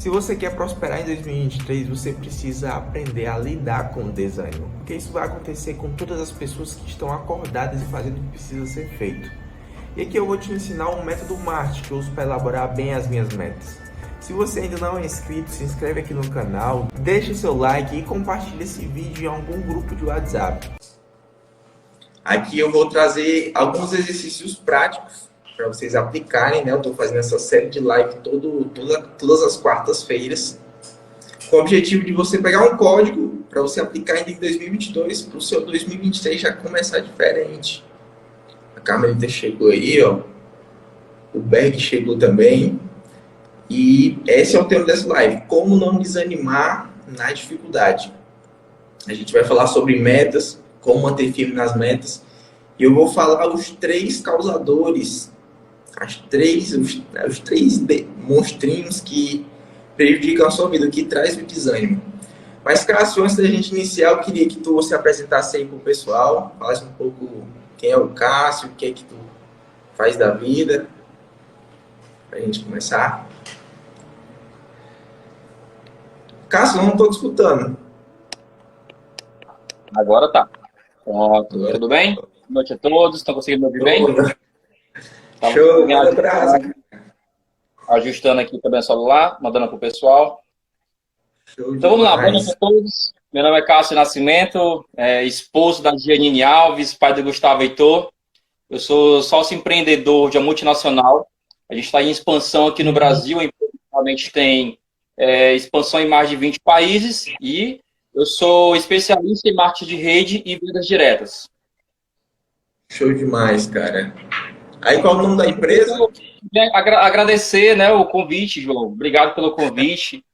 Se você quer prosperar em 2023, você precisa aprender a lidar com o desânimo, porque isso vai acontecer com todas as pessoas que estão acordadas e fazendo o que precisa ser feito. E aqui eu vou te ensinar um método MAST que eu uso para elaborar bem as minhas metas. Se você ainda não é inscrito, se inscreve aqui no canal, deixe seu like e compartilhe esse vídeo em algum grupo de WhatsApp. Aqui eu vou trazer alguns exercícios práticos para vocês aplicarem, né? Eu estou fazendo essa série de live todas as quartas-feiras, com o objetivo de você pegar um código para você aplicar em 2022 para o seu 2023 já começar diferente. A Carmelita chegou aí, ó. O Berg chegou também. E esse é o tema dessa live: como não desanimar na dificuldade. A gente vai falar sobre metas, como manter firme nas metas. E eu vou falar os três causadores, os três monstrinhos que prejudicam a sua vida, que traz o desânimo. Mas, Cássio, antes da gente iniciar, eu queria que tu se apresentasse aí pro pessoal, falasse um pouco quem é o Cássio, o que é que tu faz da vida, pra gente começar. Cássio, eu não estou te escutando. Agora tá. Pronto, tudo bem? Boa noite a todos. Estão conseguindo me ouvir bem? Show, um abraço. Ajustando aqui também o celular, mandando pro pessoal. Show então vamos lá, boa demais. noite a todos. Meu nome é Cássio Nascimento, esposo da Gianine Alves, pai do Gustavo Heitor. Eu sou sócio empreendedor de uma multinacional. A gente está em expansão aqui no Brasil, a gente tem expansão em mais de 20 países e eu sou especialista em marketing de rede e vendas diretas. Show demais, cara. Aí qual é o nome da empresa? Agradecer, né, o convite, João. Obrigado pelo convite.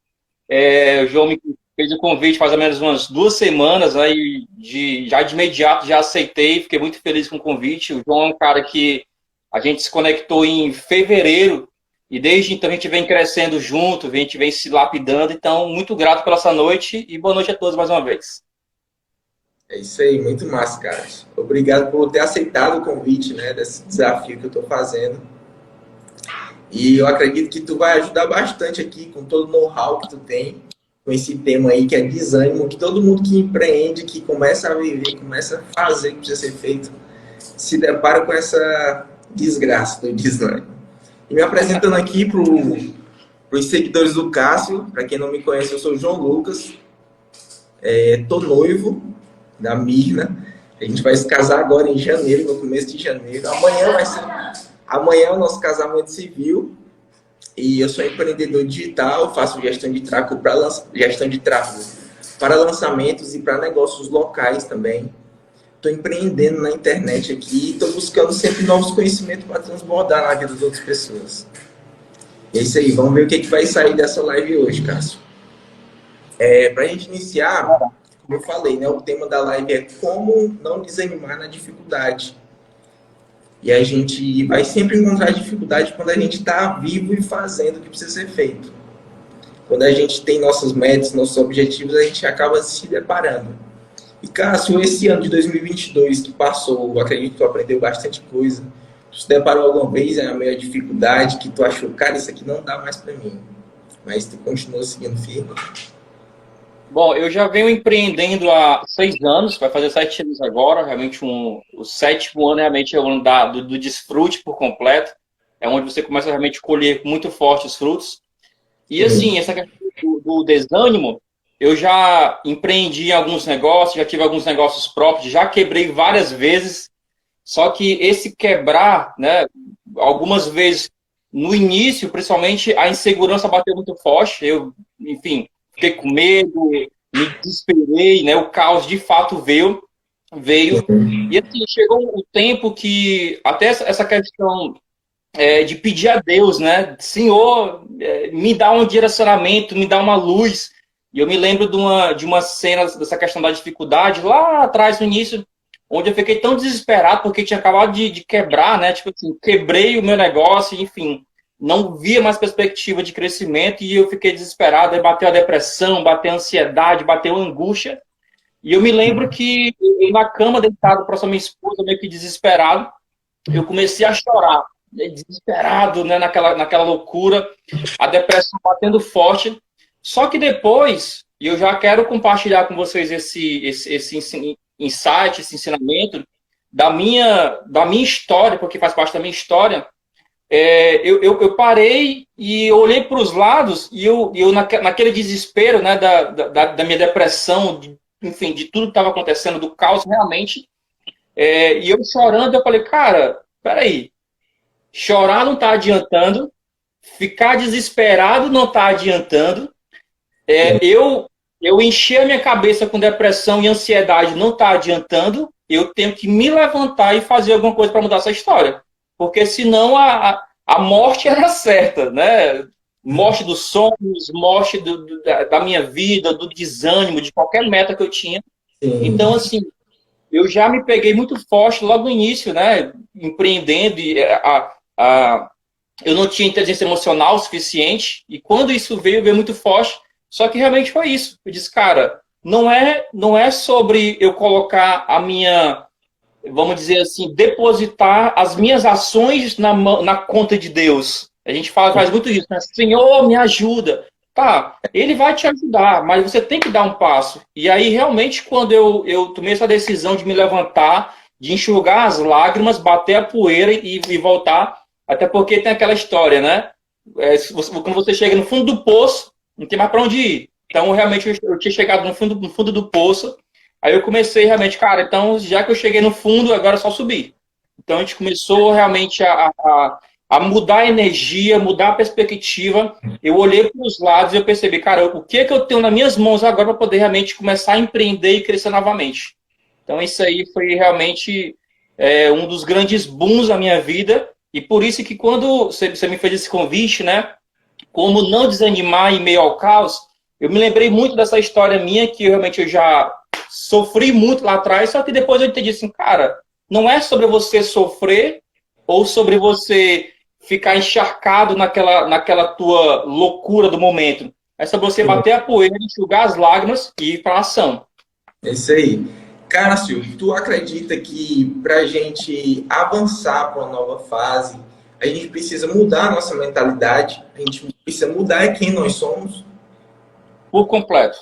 O João me fez o convite faz ou menos umas 2 semanas, né, e já de imediato já aceitei, fiquei muito feliz com o convite. O João é um cara que a gente se conectou em fevereiro e desde então a gente vem crescendo junto, a gente vem se lapidando. Então, muito grato pela essa noite e boa noite a todos mais uma vez. É isso aí, muito massa, cara. Obrigado por ter aceitado o convite, né, desse desafio que eu estou fazendo. E eu acredito que tu vai ajudar bastante aqui com todo o know-how que tu tem, com esse tema aí que é desânimo, que todo mundo que empreende, que começa a viver, começa a fazer o que precisa ser feito, se depara com essa desgraça do desânimo. E me apresentando aqui para os seguidores do Cássio, para quem não me conhece, eu sou o João Lucas, tô noivo da Mirna, a gente vai se casar agora em janeiro, no começo de janeiro. Amanhã é o nosso casamento civil e eu sou empreendedor digital, faço gestão de tráfego para lançamentos e para negócios locais também. Estou empreendendo na internet aqui e estou buscando sempre novos conhecimentos para transbordar na vida das outras pessoas. É isso aí, vamos ver o que vai sair dessa live hoje, Cássio. Para a gente iniciar, como eu falei, né, o tema da live é como não desanimar na dificuldade. E a gente vai sempre encontrar dificuldade quando a gente está vivo e fazendo o que precisa ser feito. Quando a gente tem nossas metas, nossos objetivos, a gente acaba se deparando. E, Cássio, esse ano de 2022 que passou, eu acredito que tu aprendeu bastante coisa. Tu se deparou alguma vez a maior dificuldade que tu achou, cara, isso aqui não dá mais para mim. Mas tu continuou seguindo firme? Bom, eu já venho empreendendo há 6 anos, vai fazer 7 anos agora. Realmente o 7º ano realmente é o ano do desfrute por completo. É onde você começa a realmente colher muito forte os frutos. E assim, essa questão do desânimo, eu já empreendi alguns negócios, já tive alguns negócios próprios, já quebrei várias vezes. Só que esse quebrar, né, algumas vezes no início, principalmente, a insegurança bateu muito forte. Eu, enfim, fiquei com medo, me desesperei, né, o caos de fato veio. E assim, chegou o tempo que até essa questão de pedir a Deus, né, Senhor, me dá um direcionamento, me dá uma luz. E eu me lembro de uma cena dessa questão da dificuldade, lá atrás, no início, onde eu fiquei tão desesperado, porque tinha acabado de quebrar, né? Tipo assim, quebrei o meu negócio, enfim, não via mais perspectiva de crescimento e eu fiquei desesperado, aí bateu a depressão, bateu a ansiedade, bateu a angústia. E eu me lembro que eu, na cama, deitado próximo à minha esposa, meio que desesperado, eu comecei a chorar. desesperado, né, naquela loucura, a depressão batendo forte. Só que depois, e eu já quero compartilhar com vocês esse insight, esse ensinamento da minha história, porque faz parte da minha história. Eu parei e olhei para os lados e eu naquele desespero, né, da minha depressão, enfim, de tudo que estava acontecendo, do caos realmente, e eu chorando, eu falei, cara, peraí, chorar não está adiantando, ficar desesperado não está adiantando, Sim. eu encher a minha cabeça com depressão e ansiedade não está adiantando, eu tenho que me levantar e fazer alguma coisa para mudar essa história. Porque senão a morte era certa, né? Morte dos sonhos, morte da minha vida, do desânimo, de qualquer meta que eu tinha. Então, Sim. assim, eu já me peguei muito forte logo no início, né? Empreendendo, eu não tinha inteligência emocional suficiente, e quando isso veio muito forte. Só que realmente foi isso. Eu disse, cara, não é sobre eu colocar a minha, vamos dizer assim, depositar as minhas ações na conta de Deus. A gente faz muito isso, né? Senhor, me ajuda. Tá, ele vai te ajudar, mas você tem que dar um passo. E aí, realmente, quando eu tomei essa decisão de me levantar, de enxugar as lágrimas, bater a poeira e voltar, até porque tem aquela história, né? Quando você chega no fundo do poço, não tem mais para onde ir. Então, realmente, eu tinha chegado no fundo do poço. Aí eu comecei realmente, cara, então, já que eu cheguei no fundo, agora é só subir. Então, a gente começou realmente a mudar a energia, mudar a perspectiva. Eu olhei para os lados e eu percebi, cara, o que é que eu tenho nas minhas mãos agora para poder realmente começar a empreender e crescer novamente? Então, isso aí foi realmente um dos grandes booms da minha vida. E por isso que quando você me fez esse convite, né? Como não desanimar em meio ao caos, eu me lembrei muito dessa história minha, que realmente eu já sofri muito lá atrás, só que depois eu entendi assim, cara, não é sobre você sofrer ou sobre você ficar encharcado naquela tua loucura do momento. É sobre você bater a poeira, enxugar as lágrimas e ir para a ação. É isso aí. Cara, Silvio, tu acredita que para a gente avançar para uma nova fase, a gente precisa mudar a nossa mentalidade? A gente precisa mudar quem nós somos? Por completo.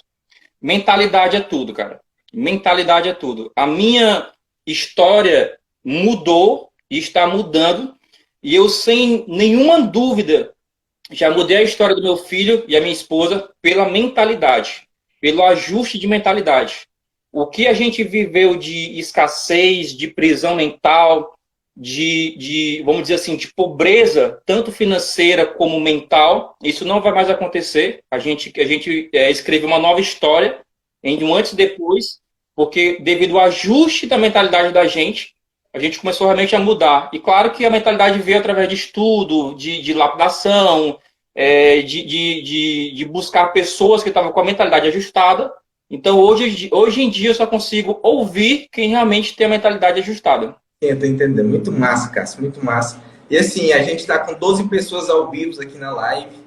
Mentalidade é tudo, cara. Mentalidade é tudo. A minha história mudou e está mudando, e eu, sem nenhuma dúvida, já mudei a história do meu filho e a minha esposa pela mentalidade, pelo ajuste de mentalidade. O que a gente viveu de escassez, de prisão mental, vamos dizer assim, de pobreza, tanto financeira como mental, isso não vai mais acontecer. A gente escreve uma nova história, em um antes e depois, porque devido ao ajuste da mentalidade da gente, a gente começou realmente a mudar. E claro que a mentalidade veio através de estudo, de lapidação, de buscar pessoas que estavam com a mentalidade ajustada. Então, hoje em dia, eu só consigo ouvir quem realmente tem a mentalidade ajustada. Eu tô entendendo. Muito massa, Cássio, muito massa. E assim, a gente está com 12 pessoas ao vivo aqui na live.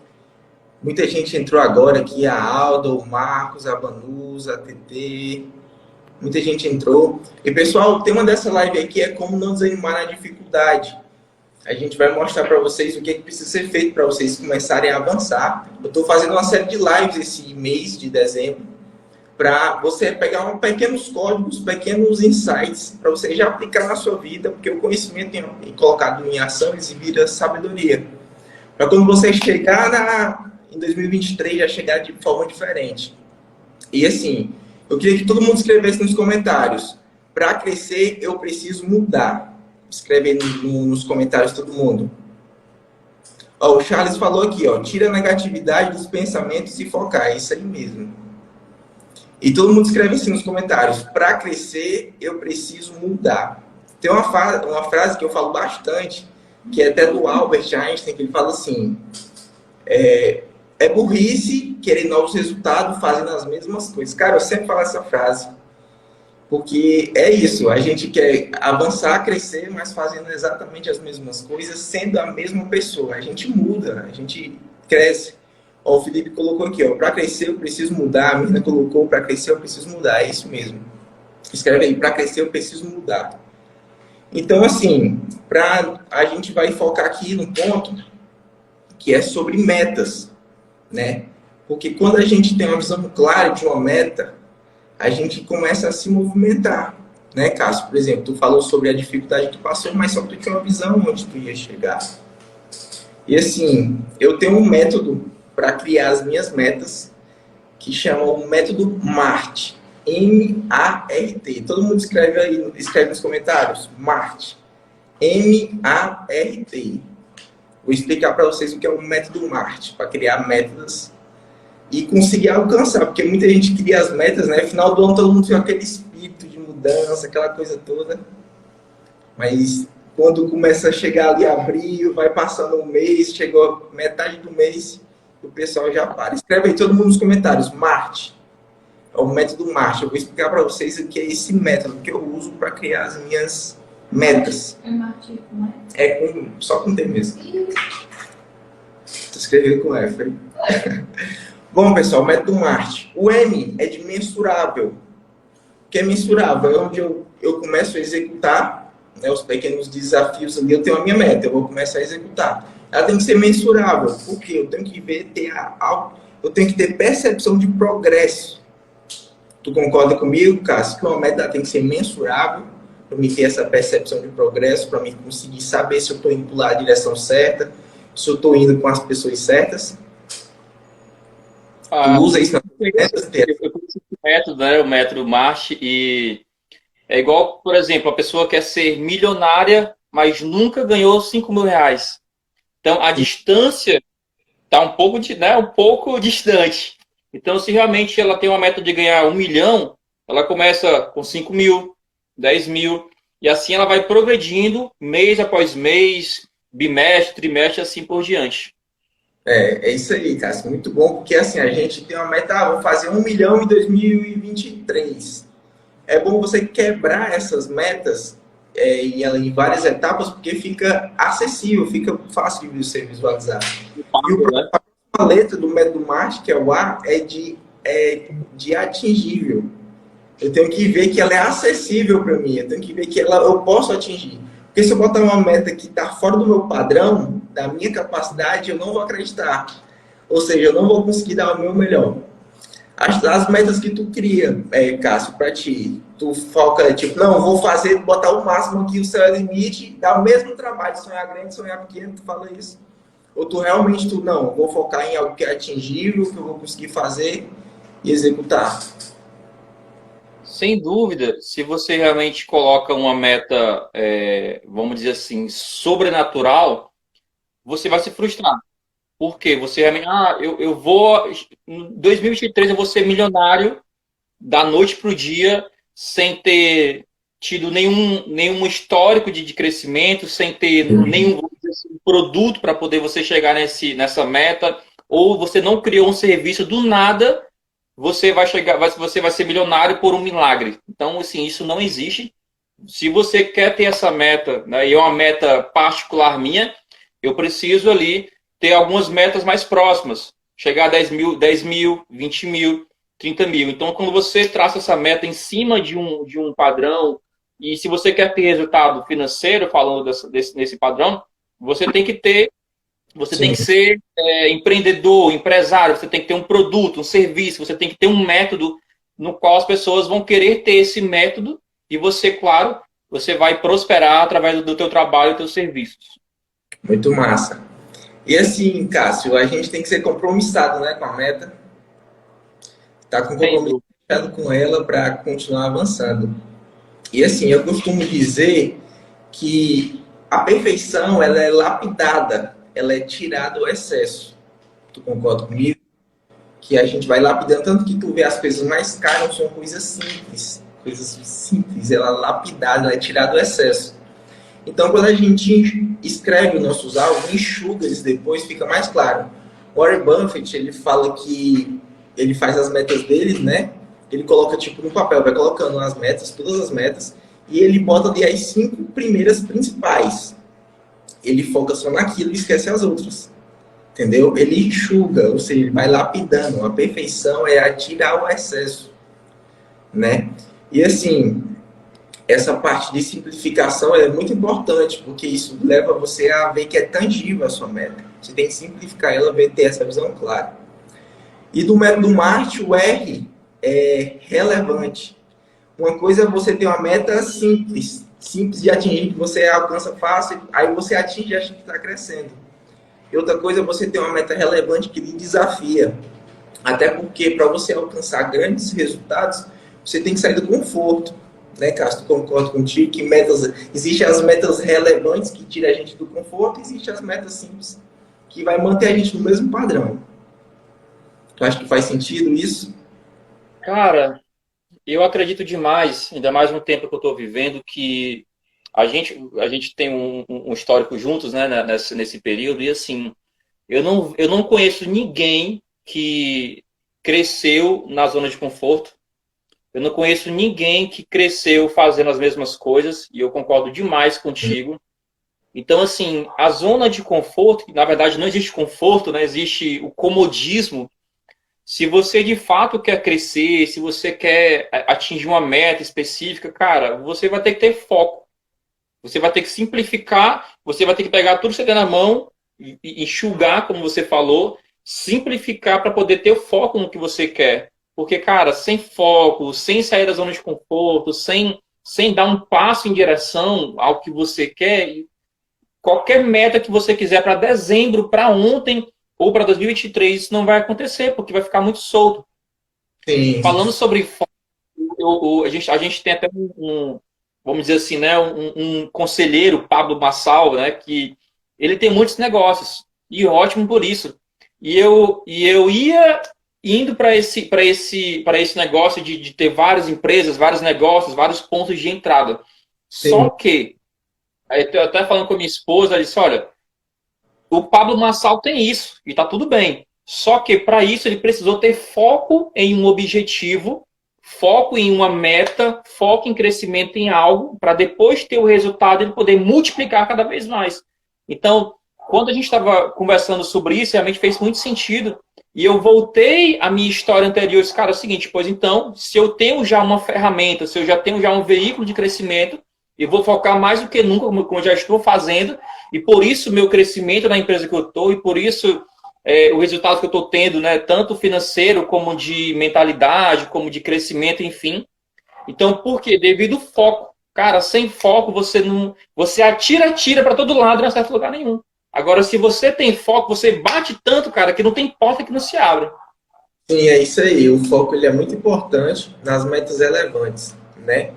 Muita gente entrou agora aqui, a Alda, o Marcos, a Vanusa, a TT. Muita gente entrou. E pessoal, o tema dessa live aqui é como não desanimar na dificuldade. A gente vai mostrar para vocês o que, é que precisa ser feito para vocês começarem a avançar. Eu estou fazendo uma série de lives esse mês de dezembro para você pegar pequenos códigos, pequenos insights para você já aplicar na sua vida, porque o conhecimento colocado em ação vira sabedoria. Para quando você chegar em 2023 já chegar de forma diferente. E assim, eu queria que todo mundo escrevesse nos comentários. Para crescer, eu preciso mudar. Escreve aí nos comentários todo mundo. Ó, o Charles falou aqui, ó, tira a negatividade dos pensamentos e focar. É isso aí mesmo. E todo mundo escreve assim nos comentários. Para crescer, eu preciso mudar. Tem uma frase que eu falo bastante, que é até do Albert Einstein, que ele fala assim, é burrice querer novos resultados fazendo as mesmas coisas. Cara, eu sempre falo essa frase. Porque é isso, a gente quer avançar, crescer, mas fazendo exatamente as mesmas coisas, sendo a mesma pessoa. A gente muda, a gente cresce. Ó, o Felipe colocou aqui, ó, para crescer eu preciso mudar. A Mirna colocou, para crescer eu preciso mudar. É isso mesmo. Escreve aí, para crescer eu preciso mudar. Então, assim, a gente vai focar aqui no ponto que é sobre metas, né? Porque quando a gente tem uma visão clara de uma meta, a gente começa a se movimentar, né, Cássio? Por exemplo, tu falou sobre a dificuldade que tu passou, mas só que tu tinha uma visão onde tu ia chegar. E assim, eu tenho um método para criar as minhas metas que chama o método MART. M-A-R-T. Todo mundo escreve aí, escreve nos comentários. MART. M-A-R-T. Vou explicar para vocês o que é o método MART, para criar metas e conseguir alcançar, porque muita gente cria as metas, né? No final do ano todo mundo tem aquele espírito de mudança, aquela coisa toda. Mas quando começa a chegar ali abril, vai passando um mês, chegou metade do mês, o pessoal já para. Escreve aí todo mundo nos comentários, Marte. É o método Marte. Eu vou explicar para vocês o que é esse método que eu uso para criar as minhas metas. É Marte, não é? Só com T mesmo. Estou escrevendo com F, hein? Bom, pessoal, método Marte. O M é de mensurável. O que é mensurável? É onde eu começo a executar, né, os pequenos desafios ali, eu tenho a minha meta, eu vou começar a executar. Ela tem que ser mensurável, porque eu tenho que ver, eu tenho que ter percepção de progresso. Tu concorda comigo, Cássio, que uma meta tem que ser mensurável, para me ter essa percepção de progresso, para mim conseguir saber se eu estou indo lá na direção certa, se eu estou indo com as pessoas certas? Tu usa isso na metas? Eu conheço esse método, né, o método March, e é igual, por exemplo, a pessoa quer ser milionária, mas nunca ganhou 5 mil reais. Então, a distância está um pouco distante. Então, se realmente ela tem uma meta de ganhar 1 milhão, ela começa com 5 mil, 10 mil, e assim ela vai progredindo mês após mês, bimestre, trimestre, assim por diante. É isso aí, Cássio. Muito bom, porque assim, a gente tem uma meta, vou fazer 1 milhão em 2023. É bom você quebrar essas metas em várias etapas, porque fica acessível, fica fácil de você visualizar. A letra do método MART, que é o A, é de atingível. Eu tenho que ver que ela é acessível para mim, eu tenho que ver que eu posso atingir. Porque se eu botar uma meta que está fora do meu padrão, da minha capacidade, eu não vou acreditar. Ou seja, eu não vou conseguir dar o meu melhor. As metas que tu cria, Cássio, para ti, tu foca, tipo, não, vou botar o máximo aqui, o céu é limite, dá o mesmo trabalho, sonhar grande, sonhar pequeno, tu fala isso? Ou tu realmente, não, vou focar em algo que é atingível, que eu vou conseguir fazer e executar? Sem dúvida, se você realmente coloca uma meta, vamos dizer assim, sobrenatural, você vai se frustrar. Por quê? Você realmente, eu vou, em 2023 eu vou ser milionário da noite para o dia, sem ter tido nenhum histórico de crescimento, sem ter nenhum vamos dizer assim, produto para poder você chegar nessa meta, ou você não criou um serviço do nada, você vai ser milionário por um milagre. Então, assim, isso não existe. Se você quer ter essa meta, né, e é uma meta particular minha, eu preciso ali ter algumas metas mais próximas. Chegar a 10 mil, 20 mil, 30 mil. Então, quando você traça essa meta em cima de um padrão, e se você quer ter resultado financeiro, falando nesse padrão, você tem que ter, você tem que ser empreendedor, empresário, você tem que ter um produto, um serviço, você tem que ter um método no qual as pessoas vão querer ter esse método e você, claro, você vai prosperar através do teu trabalho e dos teus serviços. Muito massa. E assim, Cássio, a gente tem que ser compromissado, né, com a meta. Tá com compromisso com ela para continuar avançando. E assim, eu costumo dizer que a perfeição, ela é lapidada, ela é tirada o excesso. Tu concorda comigo? Que a gente vai lapidando, tanto que tu vê as coisas mais caras são coisas simples, ela é lapidada, ela é tirada o excesso. Então, quando a gente escreve os nossos alvos, enxuga eles depois, fica mais claro. Warren Buffett, ele fala que ele faz as metas dele, né? Ele coloca tipo no papel, vai colocando as metas, todas as metas, e ele bota ali as 5 primeiras principais. Ele foca só naquilo e esquece as outras. Entendeu? Ele enxuga, ou seja, ele vai lapidando. A perfeição é tirar o excesso, né? E assim, essa parte de simplificação é muito importante, porque isso leva você a ver que é tangível a sua meta. Você tem que simplificar ela, ter essa visão clara. E do método MART, o R é relevante. Uma coisa é você ter uma meta simples, simples de atingir, que você alcança fácil, aí você atinge e acha que está crescendo. E outra coisa é você ter uma meta relevante que lhe desafia. Até porque, para você alcançar grandes resultados, você tem que sair do conforto. Né, Cássio? Concordo contigo que existem as metas relevantes que tiram a gente do conforto, e existem as metas simples que vai manter a gente no mesmo padrão. Tu acha que faz sentido isso? Cara, eu acredito demais, ainda mais no tempo que eu estou vivendo, que a gente tem um histórico juntos, né, nesse período, e assim, eu não conheço ninguém que cresceu na zona de conforto. Eu não conheço ninguém que cresceu fazendo as mesmas coisas, e eu concordo demais contigo. Então, assim, a zona de conforto, que na verdade não existe conforto, né? Existe o comodismo. Se você de fato quer crescer, se você quer atingir uma meta específica, cara, você vai ter que ter foco. Você vai ter que simplificar, você vai ter que pegar tudo que você tem na mão, e enxugar, como você falou, simplificar para poder ter o foco no que você quer. Porque, cara, sem foco, sem sair da zona de conforto, sem dar um passo em direção ao que você quer, qualquer meta que você quiser para dezembro, para ontem ou para 2023, isso não vai acontecer, porque vai ficar muito solto. Sim. Falando sobre foco, a gente tem até vamos dizer assim, né, um conselheiro, Pablo Massal, né, que ele tem muitos negócios, e ótimo por isso. E eu ia indo para esse negócio de ter várias empresas, vários negócios, vários pontos de entrada. Sim. Só que, aí eu até falando com a minha esposa, ela disse, olha, o Pablo Massal tem isso, e tá tudo bem. Só que para isso ele precisou ter foco em um objetivo, foco em uma meta, foco em crescimento em algo, para depois ter o resultado ele poder multiplicar cada vez mais. Então, quando a gente estava conversando sobre isso, realmente fez muito sentido. E eu voltei à minha história anterior e disse, cara, é o seguinte, pois então, se eu tenho já uma ferramenta, se eu já tenho já um veículo de crescimento, eu vou focar mais do que nunca, como eu já estou fazendo, e por isso meu crescimento na empresa que eu estou, e por isso o resultado que eu estou tendo, né, tanto financeiro como de mentalidade, como de crescimento, enfim. Então, por quê? Devido ao foco. Cara, sem foco, você atira para todo lado e não acerta lugar nenhum. Agora, se você tem foco, você bate tanto, cara, que não tem porta que não se abre. Sim, é isso aí. O foco ele é muito importante nas metas relevantes, né?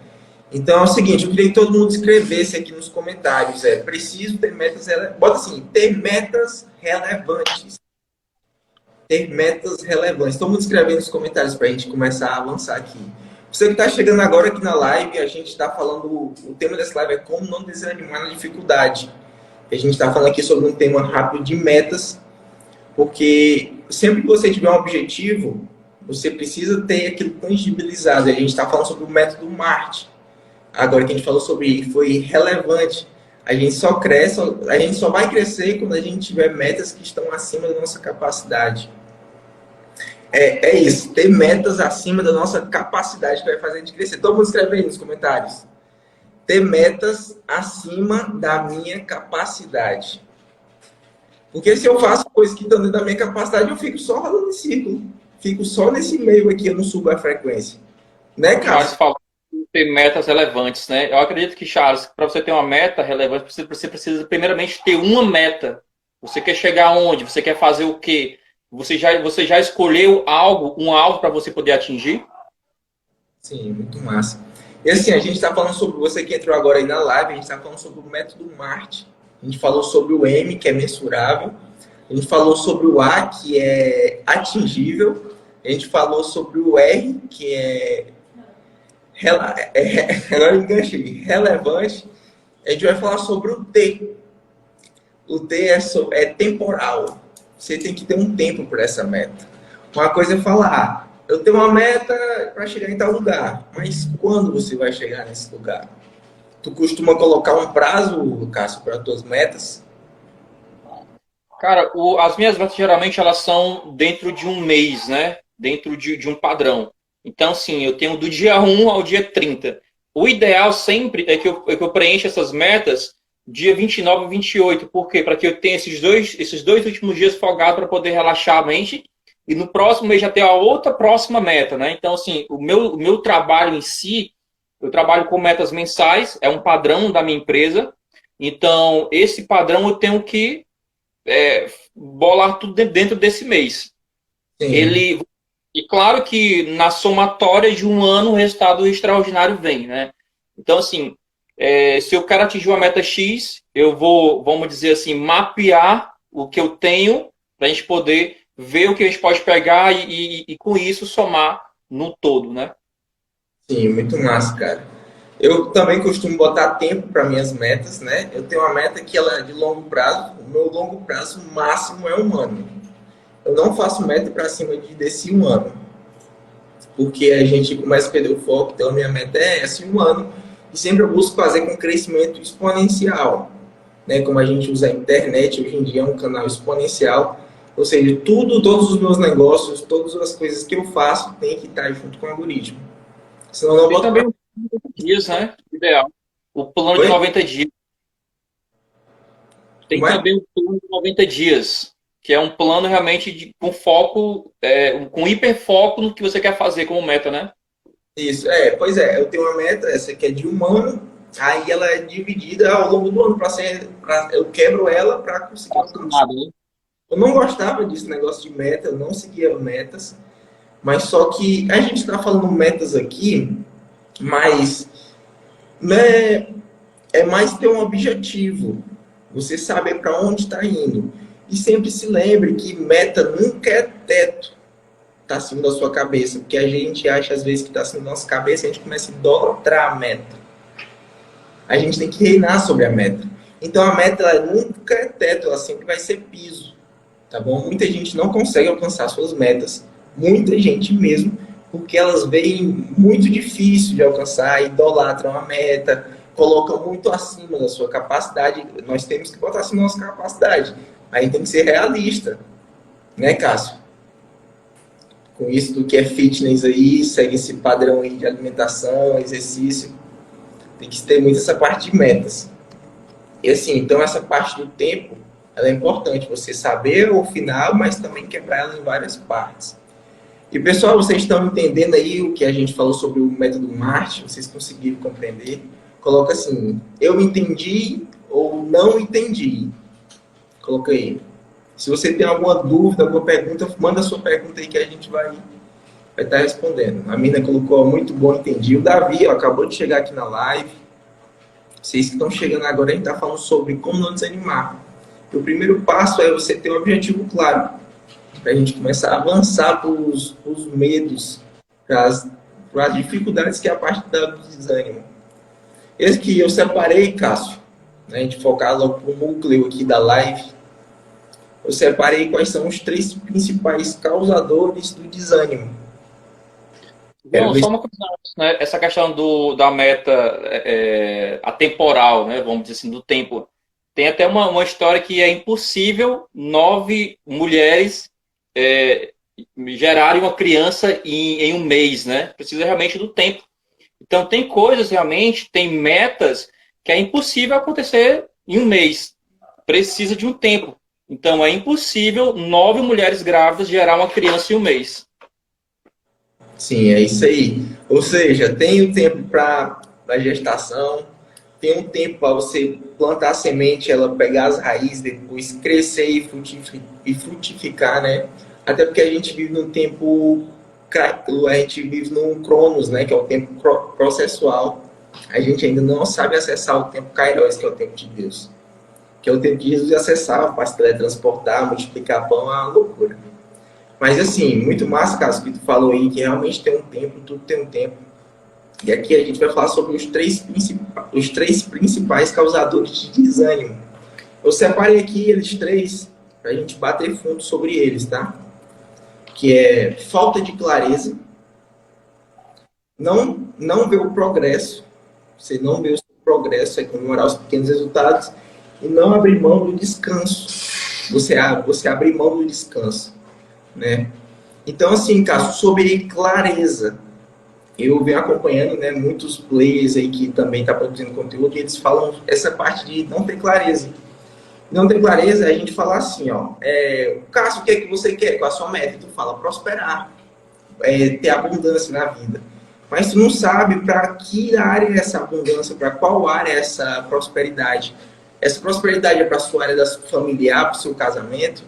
Então é o seguinte, eu queria que todo mundo escrevesse aqui nos comentários, preciso ter metas relevantes. Bota assim, ter metas relevantes. Ter metas relevantes. Todo mundo escrevendo nos comentários para a gente começar a avançar aqui. Você que está chegando agora aqui na live, a gente está falando, o tema dessa live é como não desanimar na dificuldade. A gente está falando aqui sobre um tema rápido de metas, porque sempre que você tiver um objetivo, você precisa ter aquilo tangibilizado. A gente está falando sobre o método MART. Agora que a gente falou sobre foi relevante. A gente só cresce, a gente só vai crescer quando a gente tiver metas que estão acima da nossa capacidade. É isso, ter metas acima da nossa capacidade que vai fazer a gente crescer. Todo mundo escreve aí nos comentários. Ter metas acima da minha capacidade. Porque se eu faço coisas que estão dentro da minha capacidade, eu fico só rodando em círculo. Fico só nesse meio aqui, eu não subo a frequência. Né, Cássio? Ter metas relevantes, né? Eu acredito que, Charles, para você ter uma meta relevante, você precisa primeiramente ter uma meta. Você quer chegar aonde? Você quer fazer o quê? Você já escolheu um alvo para você poder atingir? Sim, muito massa. E assim, a gente está falando sobre, você que entrou agora aí na live, a gente está falando sobre o método MART. A gente falou sobre o M, que é mensurável. A gente falou sobre o A, que é atingível. A gente falou sobre o R, que agora eu enganchei, relevante. A gente vai falar sobre o T. O T é temporal. Você tem que ter um tempo para essa meta. Uma coisa é falar, eu tenho uma meta para chegar em tal lugar, mas quando você vai chegar nesse lugar? Tu costuma colocar um prazo, Cássio, para as tuas metas? Cara, as minhas metas geralmente elas são dentro de um mês, né? Dentro de um padrão. Então, sim, eu tenho do dia 1 ao dia 30. O ideal sempre é que eu preencha essas metas dia 29 e 28. Por quê? Para que eu tenha esses dois últimos dias folgados para poder relaxar a mente e no próximo mês já ter a outra próxima meta, né? Então, assim, o meu trabalho em si, eu trabalho com metas mensais, é um padrão da minha empresa. Então, esse padrão eu tenho que bolar tudo dentro desse mês. Sim, Ele, e claro que na somatória de um ano o resultado extraordinário vem, né? Então, assim, se eu quero atingir uma meta X, eu vou, vamos dizer assim, mapear o que eu tenho para a gente poder ver o que a gente pode pegar e com isso somar no todo, né? sim, muito massa, cara. Eu também costumo botar tempo para minhas metas, né? Eu tenho uma meta que ela é de longo prazo. O meu longo prazo máximo é um ano. Eu não faço meta para cima desse um ano, porque a gente começa a perder o foco. Então, a minha meta é essa, um ano. E sempre eu busco fazer com crescimento exponencial, né? Como a gente usa a internet hoje em dia, é um canal exponencial. Ou seja, todos os meus negócios, todas as coisas que eu faço tem que estar junto com o algoritmo. Senão eu não Tem boto pra... também os 90 dias, né? Ideal. O plano de Oi? 90 dias. Tem Como é? também o plano de 90 dias, que é um plano realmente com foco, com hiperfoco no que você quer fazer como meta, né? Isso, pois eu tenho uma meta, essa aqui é de um ano, aí ela é dividida ao longo do ano, eu quebro ela para conseguir alcançar. Fascinado, né? Eu não gostava desse negócio de meta, eu não seguia metas, mas só que a gente está falando metas aqui, mas né, é mais ter um objetivo, você saber para onde está indo. E sempre se lembre que meta nunca é teto, está acima da sua cabeça, porque a gente acha às vezes que está acima da nossa cabeça e a gente começa a idolatrar a meta. A gente tem que reinar sobre a meta. Então a meta ela nunca é teto, ela sempre vai ser piso, tá bom? Muita gente não consegue alcançar suas metas, muita gente mesmo, porque elas veem muito difícil de alcançar, idolatram a meta, colocam muito acima da sua capacidade. Nós temos que botar acima da nossa capacidade. Aí tem que ser realista, né, Cássio? Com isso do que é fitness aí, segue esse padrão aí de alimentação, exercício, tem que ter muito essa parte de metas. E assim, então essa parte do tempo, ela é importante, você saber o final, mas também quebrar ela em várias partes. E pessoal, vocês estão entendendo aí o que a gente falou sobre o método MART? Vocês conseguiram compreender? Coloca assim, eu entendi ou não entendi. Coloca aí. Se você tem alguma dúvida, alguma pergunta, manda a sua pergunta aí que a gente vai estar respondendo. A mina colocou muito bom, entendi. O Davi ó, acabou de chegar aqui na live. Vocês que estão chegando agora, a gente está falando sobre como não desanimar. E o primeiro passo é você ter um objetivo claro, para a gente começar a avançar para os medos, para as dificuldades que é a parte do desânimo. Esse que eu separei, Cássio, né, a gente focar logo para o núcleo aqui da live, eu separei quais são os três principais causadores do desânimo. Quero Não, ver só se... uma coisa antes, né? Essa questão da meta atemporal, né? Vamos dizer assim, do tempo. Tem até uma história que é impossível 9 mulheres é, gerarem uma criança em um mês, né? Precisa realmente do tempo. Então, tem coisas realmente, tem metas que é impossível acontecer em um mês. Precisa de um tempo. Então, é impossível 9 mulheres grávidas gerar uma criança em um mês. Sim, é isso aí. Ou seja, tem o tempo para a gestação, tem um tempo para você plantar a semente, ela pegar as raízes, depois crescer e frutificar, né? Até porque a gente vive num tempo, a gente vive num Cronos, né? Que é o tempo processual. A gente ainda não sabe acessar o tempo Kairos, que é o tempo de Deus. Que é o tempo de Jesus acessar para se teletransportar, multiplicar pão, é uma loucura. Mas assim, muito massa, caso que tu falou aí, que realmente tem um tempo, tudo tem um tempo. E aqui a gente vai falar sobre os três principais causadores de desânimo. Eu separei aqui eles três para a gente bater fundo sobre eles, tá? Que é falta de clareza, não ver o progresso, você não vê o seu progresso, é comemorar os pequenos resultados, e não abrir mão do descanso. Você abrir mão do descanso, né? Então, assim, Cássio, sobre clareza, eu venho acompanhando, né, muitos players aí que também estão produzindo conteúdo, e eles falam essa parte de não ter clareza. Não ter clareza é a gente falar assim, ó, Cássio, o que é que você quer com a sua meta? Tu fala prosperar, ter abundância na vida. Mas tu não sabe para que área é essa abundância, para qual área é essa prosperidade. Essa prosperidade é para a sua área familiar, para o seu casamento,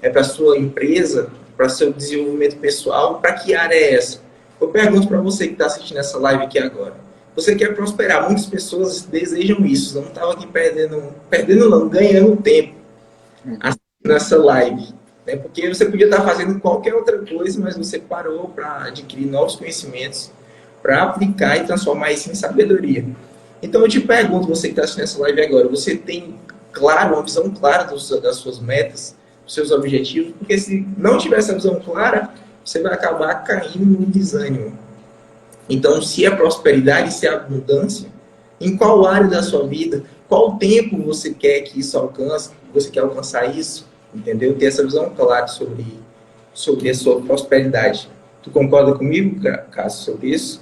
é para a sua empresa, para o seu desenvolvimento pessoal, para que área é essa? Eu pergunto para você que está assistindo essa live aqui agora. Você quer prosperar? Muitas pessoas desejam isso. Não estava aqui ganhando tempo nessa live. Né? Porque você podia estar fazendo qualquer outra coisa, mas você parou para adquirir novos conhecimentos, para aplicar e transformar isso em sabedoria. Então eu te pergunto, você que está assistindo essa live agora, você tem uma visão clara das suas metas, dos seus objetivos? Porque se não tiver essa visão clara, você vai acabar caindo no desânimo. Então, se é prosperidade, se é abundância, em qual área da sua vida, qual tempo você quer que isso alcance, você quer alcançar isso, entendeu? Ter essa visão clara sobre a sua prosperidade. Tu concorda comigo, Cássio, sobre isso?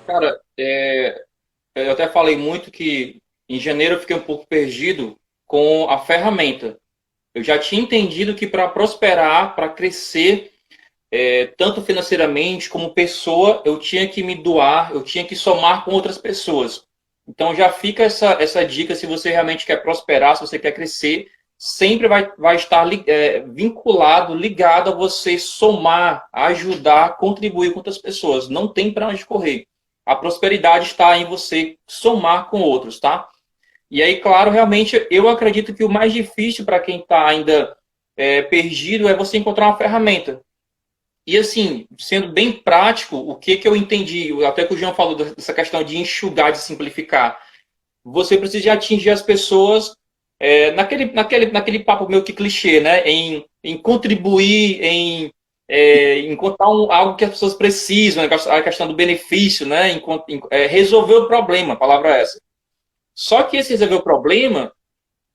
Cara, eu até falei muito que em janeiro eu fiquei um pouco perdido com a ferramenta. Eu já tinha entendido que para prosperar, para crescer, tanto financeiramente como pessoa, eu tinha que me doar, eu tinha que somar com outras pessoas. Então já fica essa dica, se você realmente quer prosperar, se você quer crescer, sempre vai estar vinculado, ligado a você somar, ajudar, contribuir com outras pessoas. Não tem para onde correr. A prosperidade está em você somar com outros, tá? E aí, claro, realmente, eu acredito que o mais difícil para quem está ainda perdido é você encontrar uma ferramenta. E assim, sendo bem prático, o que eu entendi, até que o João falou dessa questão de enxugar, de simplificar. Você precisa atingir as pessoas naquele papo meio que clichê, né? Em contribuir, em encontrar algo que as pessoas precisam, a questão do benefício, né? Resolver o problema, a palavra é essa. Só que esse resolver o problema,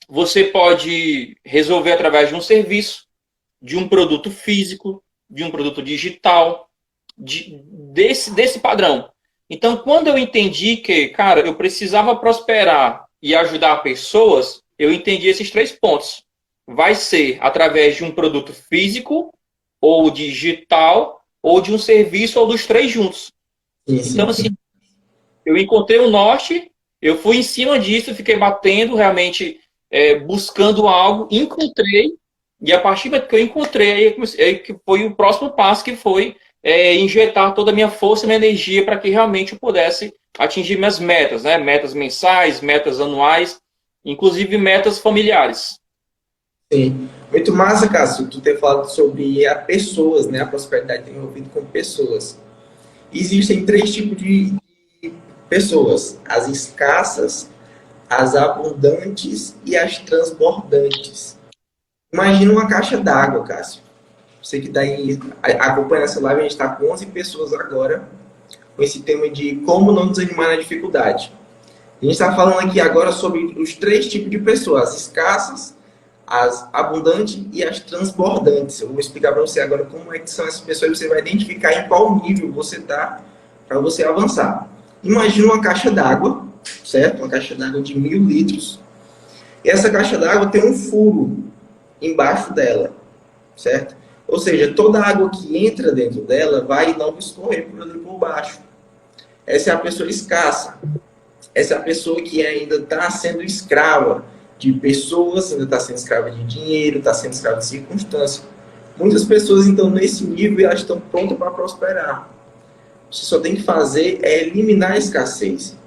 você pode resolver através de um serviço, de um produto físico, de um produto digital, desse padrão. Então, quando eu entendi que, cara, eu precisava prosperar e ajudar pessoas, eu entendi esses 3 pontos. Vai ser através de um produto físico, ou digital, ou de um serviço, ou dos 3 juntos. Isso. Então, assim, eu encontrei o norte, eu fui em cima disso, fiquei batendo, realmente buscando algo, encontrei, e a partir do que eu encontrei, que foi o próximo passo, que foi injetar toda a minha força e minha energia para que realmente eu pudesse atingir minhas metas, né? Metas mensais, metas anuais, inclusive metas familiares. Sim. Muito massa, Cássio, tu ter falado sobre pessoas, né? A prosperidade tem envolvido com pessoas. Existem 3 tipos de pessoas: as escassas, as abundantes e as transbordantes. Imagina uma caixa d'água, Cássio. Você que está aí acompanhando essa live, a gente está com 11 pessoas agora com esse tema de como não desanimar na dificuldade. A gente está falando aqui agora sobre os 3 tipos de pessoas: as escassas, as abundantes e as transbordantes. Eu vou explicar para você agora como é que são essas pessoas, você vai identificar em qual nível você está para você avançar. Imagina uma caixa d'água, certo? Uma caixa d'água de 1000 litros. E essa caixa d'água tem um furo embaixo dela, certo? Ou seja, toda a água que entra dentro dela vai não escorrer por ali por baixo. Essa é a pessoa escassa. Essa é a pessoa que ainda está sendo escrava de pessoas, ainda está sendo escrava de dinheiro, está sendo escrava de circunstâncias. Muitas pessoas, então, nesse nível, elas estão prontas para prosperar. Você só tem que fazer eliminar a escassez.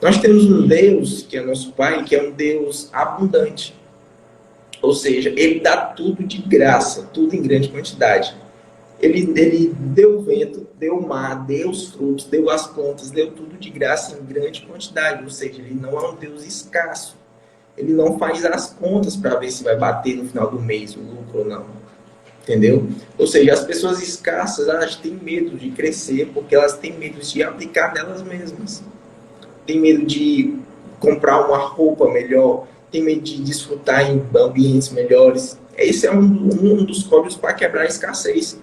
Nós temos um Deus, que é nosso Pai, que é um Deus abundante. Ou seja, Ele dá tudo de graça, tudo em grande quantidade. Ele deu o vento, deu o mar, deu os frutos, deu as plantas, deu tudo de graça em grande quantidade. Ou seja, Ele não é um Deus escasso. Ele não faz as contas para ver se vai bater no final do mês o lucro ou não. Entendeu? Ou seja, as pessoas escassas, elas têm medo de crescer porque elas têm medo de aplicar nelas mesmas. Tem medo de comprar uma roupa melhor, tem medo de desfrutar em ambientes melhores. Esse é um dos códigos para quebrar a escassez.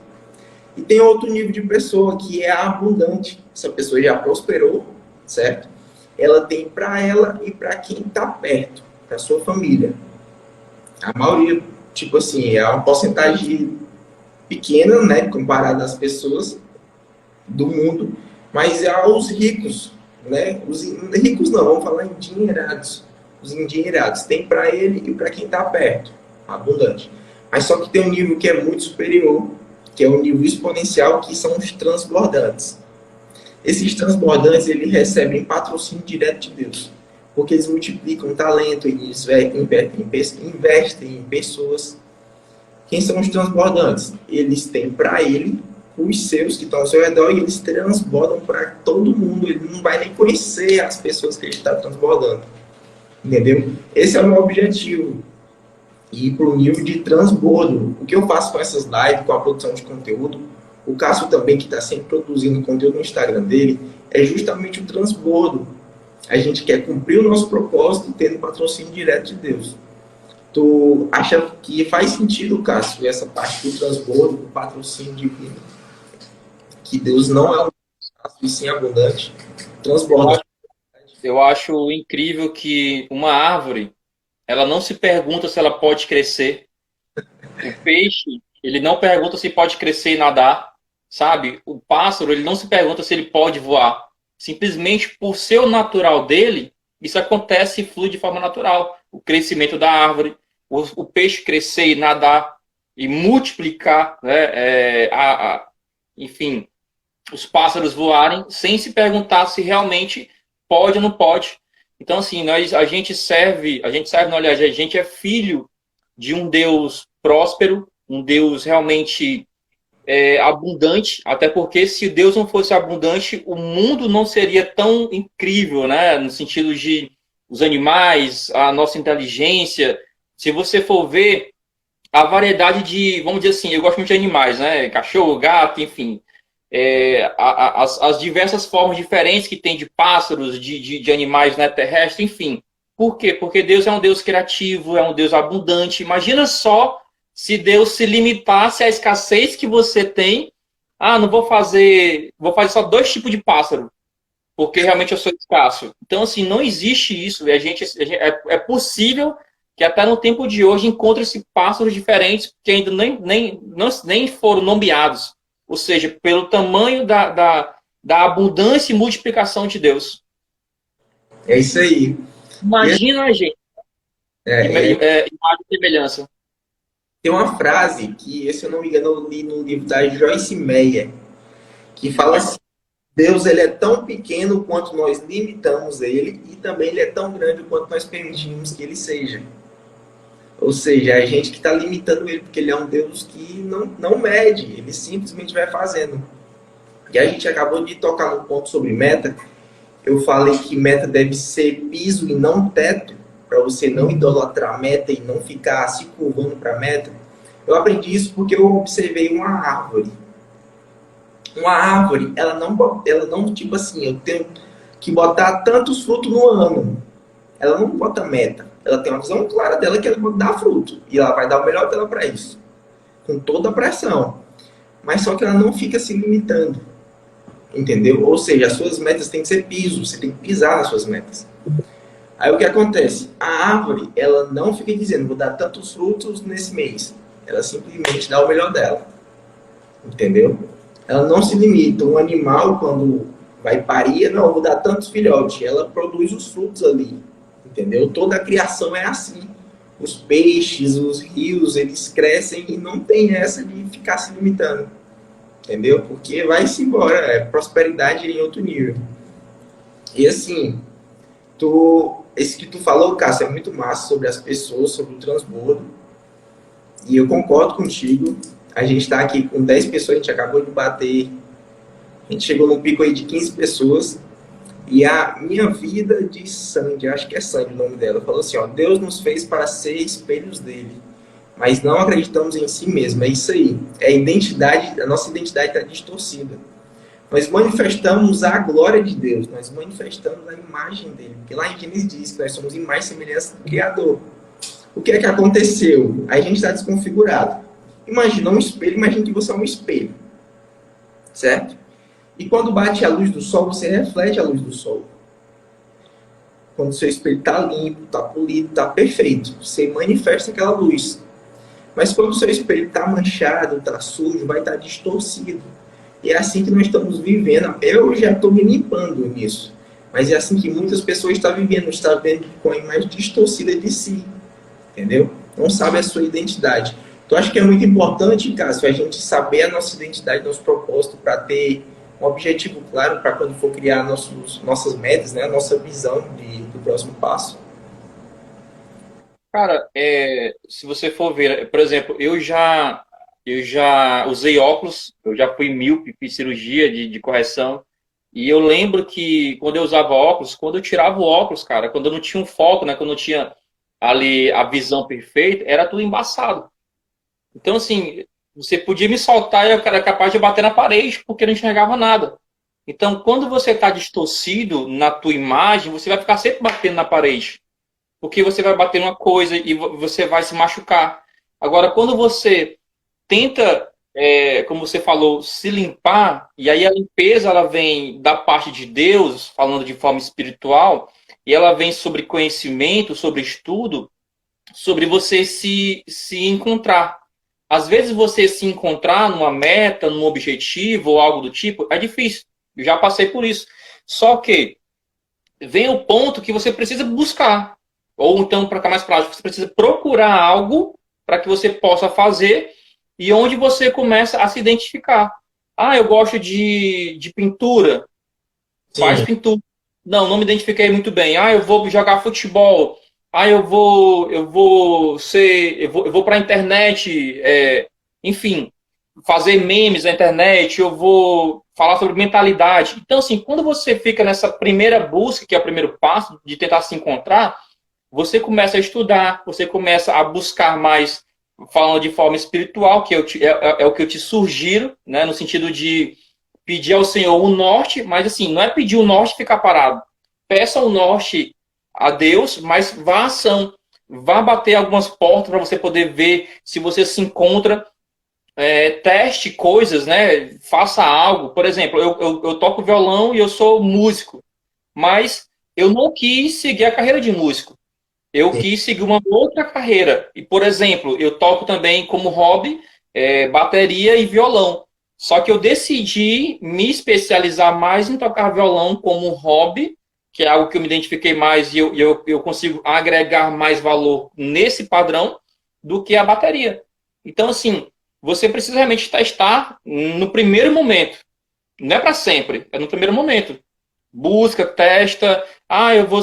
E tem outro nível de pessoa que é a abundante. Essa pessoa já prosperou, certo? Ela tem para ela e para quem está perto, para sua família. A maioria, tipo assim, é uma porcentagem pequena, né, comparada às pessoas do mundo, mas é aos ricos, né? Os ricos não, vamos falar endinheirados. Os endinheirados tem para ele e para quem está perto, abundante. Mas só que tem um nível que é muito superior, que é o nível exponencial, que são os transbordantes. Esses transbordantes, eles recebem patrocínio direto de Deus, porque eles multiplicam talento, eles investem em pessoas. Quem são os transbordantes? Eles têm para ele os seus que estão ao seu redor e eles transbordam para todo mundo. Ele não vai nem conhecer as pessoas que ele está transbordando. Entendeu? Esse é o meu objetivo. Ir para o nível de transbordo. O que eu faço com essas lives, com a produção de conteúdo, o Cássio também, que está sempre produzindo conteúdo no Instagram dele, é justamente o transbordo. A gente quer cumprir o nosso propósito tendo patrocínio direto de Deus. Tu acha que faz sentido, Cássio, essa parte do transbordo, do patrocínio divino? Que Deus não é um espaço e sim abundante. Transborda. Eu acho incrível que uma árvore, ela não se pergunta se ela pode crescer. O peixe, ele não pergunta se pode crescer e nadar, sabe? O pássaro, ele não se pergunta se ele pode voar. Simplesmente por ser o natural dele, isso acontece e flui de forma natural. O crescimento da árvore, o peixe crescer e nadar e multiplicar, né? Enfim, os pássaros voarem sem se perguntar se realmente pode ou não pode. Então, assim, a gente serve, não, aliás, a gente é filho de um Deus próspero, um Deus realmente abundante, até porque se Deus não fosse abundante, o mundo não seria tão incrível, né? No sentido de os animais, a nossa inteligência. Se você for ver a variedade de, vamos dizer assim, eu gosto muito de animais, né? Cachorro, gato, enfim. As diversas formas diferentes que tem de pássaros, de animais, né, terrestres, enfim. Por quê? Porque Deus é um Deus criativo, é um Deus abundante. Imagina só se Deus se limitasse à escassez que você tem. Ah, não vou fazer só 2 tipos de pássaro, porque realmente eu sou escasso. Então, assim, não existe isso. É possível que até no tempo de hoje encontre-se pássaros diferentes que ainda nem foram nomeados. Ou seja, pelo tamanho da abundância e multiplicação de Deus. É isso aí. Imagina a gente. Imagem e semelhança. Tem uma frase que, se eu não me engano, eu li no livro da Joyce Meyer, que fala assim: Deus, ele é tão pequeno quanto nós limitamos ele, e também ele é tão grande quanto nós permitimos que ele seja. Ou seja, é a gente que está limitando ele, porque ele é um Deus que não mede, ele simplesmente vai fazendo. E a gente acabou de tocar no ponto sobre meta. Eu falei que meta deve ser piso e não teto, para você não idolatrar a meta e não ficar se curvando para a meta. Eu aprendi isso porque eu observei uma árvore. Uma árvore, ela não tipo assim, eu tenho que botar tantos frutos no ano. Ela não bota meta. Ela tem uma visão clara dela que ela vai dar fruto. E ela vai dar o melhor dela para isso. Com toda a pressão. Mas só que ela não fica se limitando. Entendeu? Ou seja, as suas metas têm que ser piso. Você tem que pisar nas suas metas. Aí o que acontece? A árvore, ela não fica dizendo, vou dar tantos frutos nesse mês. Ela simplesmente dá o melhor dela. Entendeu? Ela não se limita. Um animal, quando vai parir, não, vou dar tantos filhotes. Ela produz os frutos ali. Entendeu? Toda a criação é assim. Os peixes, os rios, eles crescem e não tem essa de ficar se limitando. Entendeu? Porque vai-se embora. É prosperidade em outro nível. E assim, esse que tu falou, Cássio, é muito massa sobre as pessoas, sobre o transbordo. E eu concordo contigo. A gente está aqui com 10 pessoas, a gente acabou de bater. A gente chegou num pico aí de 15 pessoas. E a minha vida de Sandy, acho que é Sandy o nome dela, falou assim, ó, Deus nos fez para ser espelhos dele, mas não acreditamos em si mesmo. É isso aí. É a nossa identidade está distorcida. Nós manifestamos a glória de Deus, nós manifestamos a imagem dele. Porque lá em Gênesis diz que nós somos imagem e semelhança do Criador. O que é que aconteceu? A gente está desconfigurado. Imagina um espelho, imagina que você é um espelho. certo? E quando bate a luz do sol, você reflete a luz do sol. Quando o seu espelho está limpo, está polido, está perfeito, você manifesta aquela luz. Mas quando o seu espelho está manchado, está sujo, vai estar distorcido. E é assim que nós estamos vivendo. Eu já estou me limpando nisso. Mas é assim que muitas pessoas estão vivendo, estão vendo com a imagem distorcida de si. Entendeu? Não sabe a sua identidade. Então acho que é muito importante, Cássio, a gente saber a nossa identidade, nosso propósito, para ter um objetivo claro para quando for criar nossas metas, né? A nossa visão do próximo passo. Cara, se você for ver, por exemplo, eu já usei óculos, eu já fui míope, fiz cirurgia de correção, e eu lembro que quando eu usava óculos, quando eu tirava o óculos, cara, quando eu não tinha um foco, né, quando eu não tinha ali a visão perfeita, era tudo embaçado. Então, assim, você podia me soltar e eu era capaz de bater na parede, porque eu não enxergava nada. Então, quando você está distorcido na tua imagem, você vai ficar sempre batendo na parede, porque você vai bater numa coisa e você vai se machucar. Agora, quando você tenta, como você falou, se limpar, e aí a limpeza ela vem da parte de Deus, falando de forma espiritual, e ela vem sobre conhecimento, sobre estudo, sobre você se encontrar. Às vezes você se encontrar numa meta, num objetivo ou algo do tipo, é difícil. Eu já passei por isso. Só que vem o ponto que você precisa buscar. Ou então, para ficar mais prático, você precisa procurar algo para que você possa fazer e onde você começa a se identificar. Ah, eu gosto de pintura. Faz Sim, pintura. Não, não me identifiquei muito bem. Ah, eu vou jogar futebol. Ah, eu vou para a internet, enfim, fazer memes na internet, eu vou falar sobre mentalidade. Então, assim, quando você fica nessa primeira busca, que é o primeiro passo de tentar se encontrar, você começa a estudar, você começa a buscar mais, falando de forma espiritual, que é o que eu te sugiro, né, no sentido de pedir ao Senhor o norte, mas assim, não é pedir o norte e ficar parado. Peça o norte a Deus, mas vá à ação. Vá bater algumas portas para você poder ver se você se encontra. Teste coisas, né? Faça algo. Por exemplo, eu toco violão e eu sou músico, mas eu não quis seguir a carreira de músico. Eu sim, quis seguir uma outra carreira. E, por exemplo, eu toco também como hobby, bateria e violão. Só que eu decidi me especializar mais em tocar violão como hobby, que é algo que eu me identifiquei mais e eu consigo agregar mais valor nesse padrão do que a bateria. Então, assim, você precisa realmente testar no primeiro momento. Não é para sempre, é no primeiro momento. Busca, testa. Ah, eu vou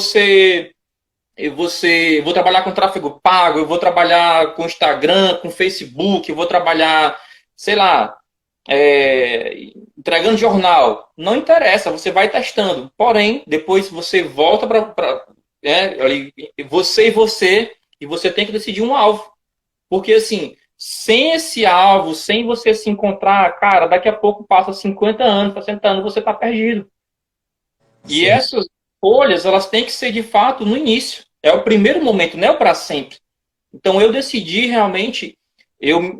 trabalhar com tráfego pago, eu vou trabalhar com Instagram, com Facebook, eu vou trabalhar, sei lá, entregando jornal. Não interessa, você vai testando. Porém, depois você volta para e você tem que decidir um alvo. Porque assim, sem esse alvo, sem você se encontrar, cara, daqui a pouco passa 50 anos, 60 anos, você está perdido. E sim. essas escolhas, elas têm que ser de fato no início. É o primeiro momento, não é o para sempre. Então eu decidi realmente, eu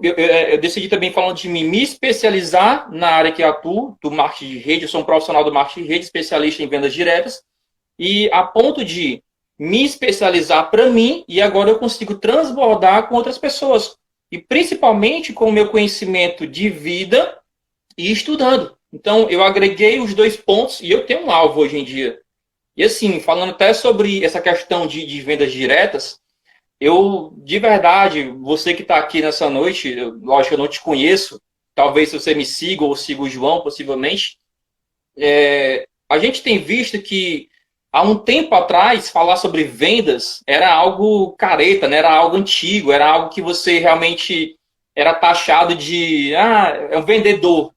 decidi também falando de mim, me especializar na área que eu atuo, do marketing de rede. Eu sou um profissional do marketing de rede, especialista em vendas diretas, e a ponto de me especializar para mim, e agora eu consigo transbordar com outras pessoas. E principalmente com o meu conhecimento de vida e estudando. Então eu agreguei os dois pontos e eu tenho um alvo hoje em dia. E assim, falando até sobre essa questão de vendas diretas, eu, de verdade, você que está aqui nessa noite, lógico que eu não te conheço, talvez você me siga ou siga o João, possivelmente, a gente tem visto que há um tempo atrás, falar sobre vendas era algo careta, né? Era algo antigo, era algo que você realmente era taxado de, é um vendedor.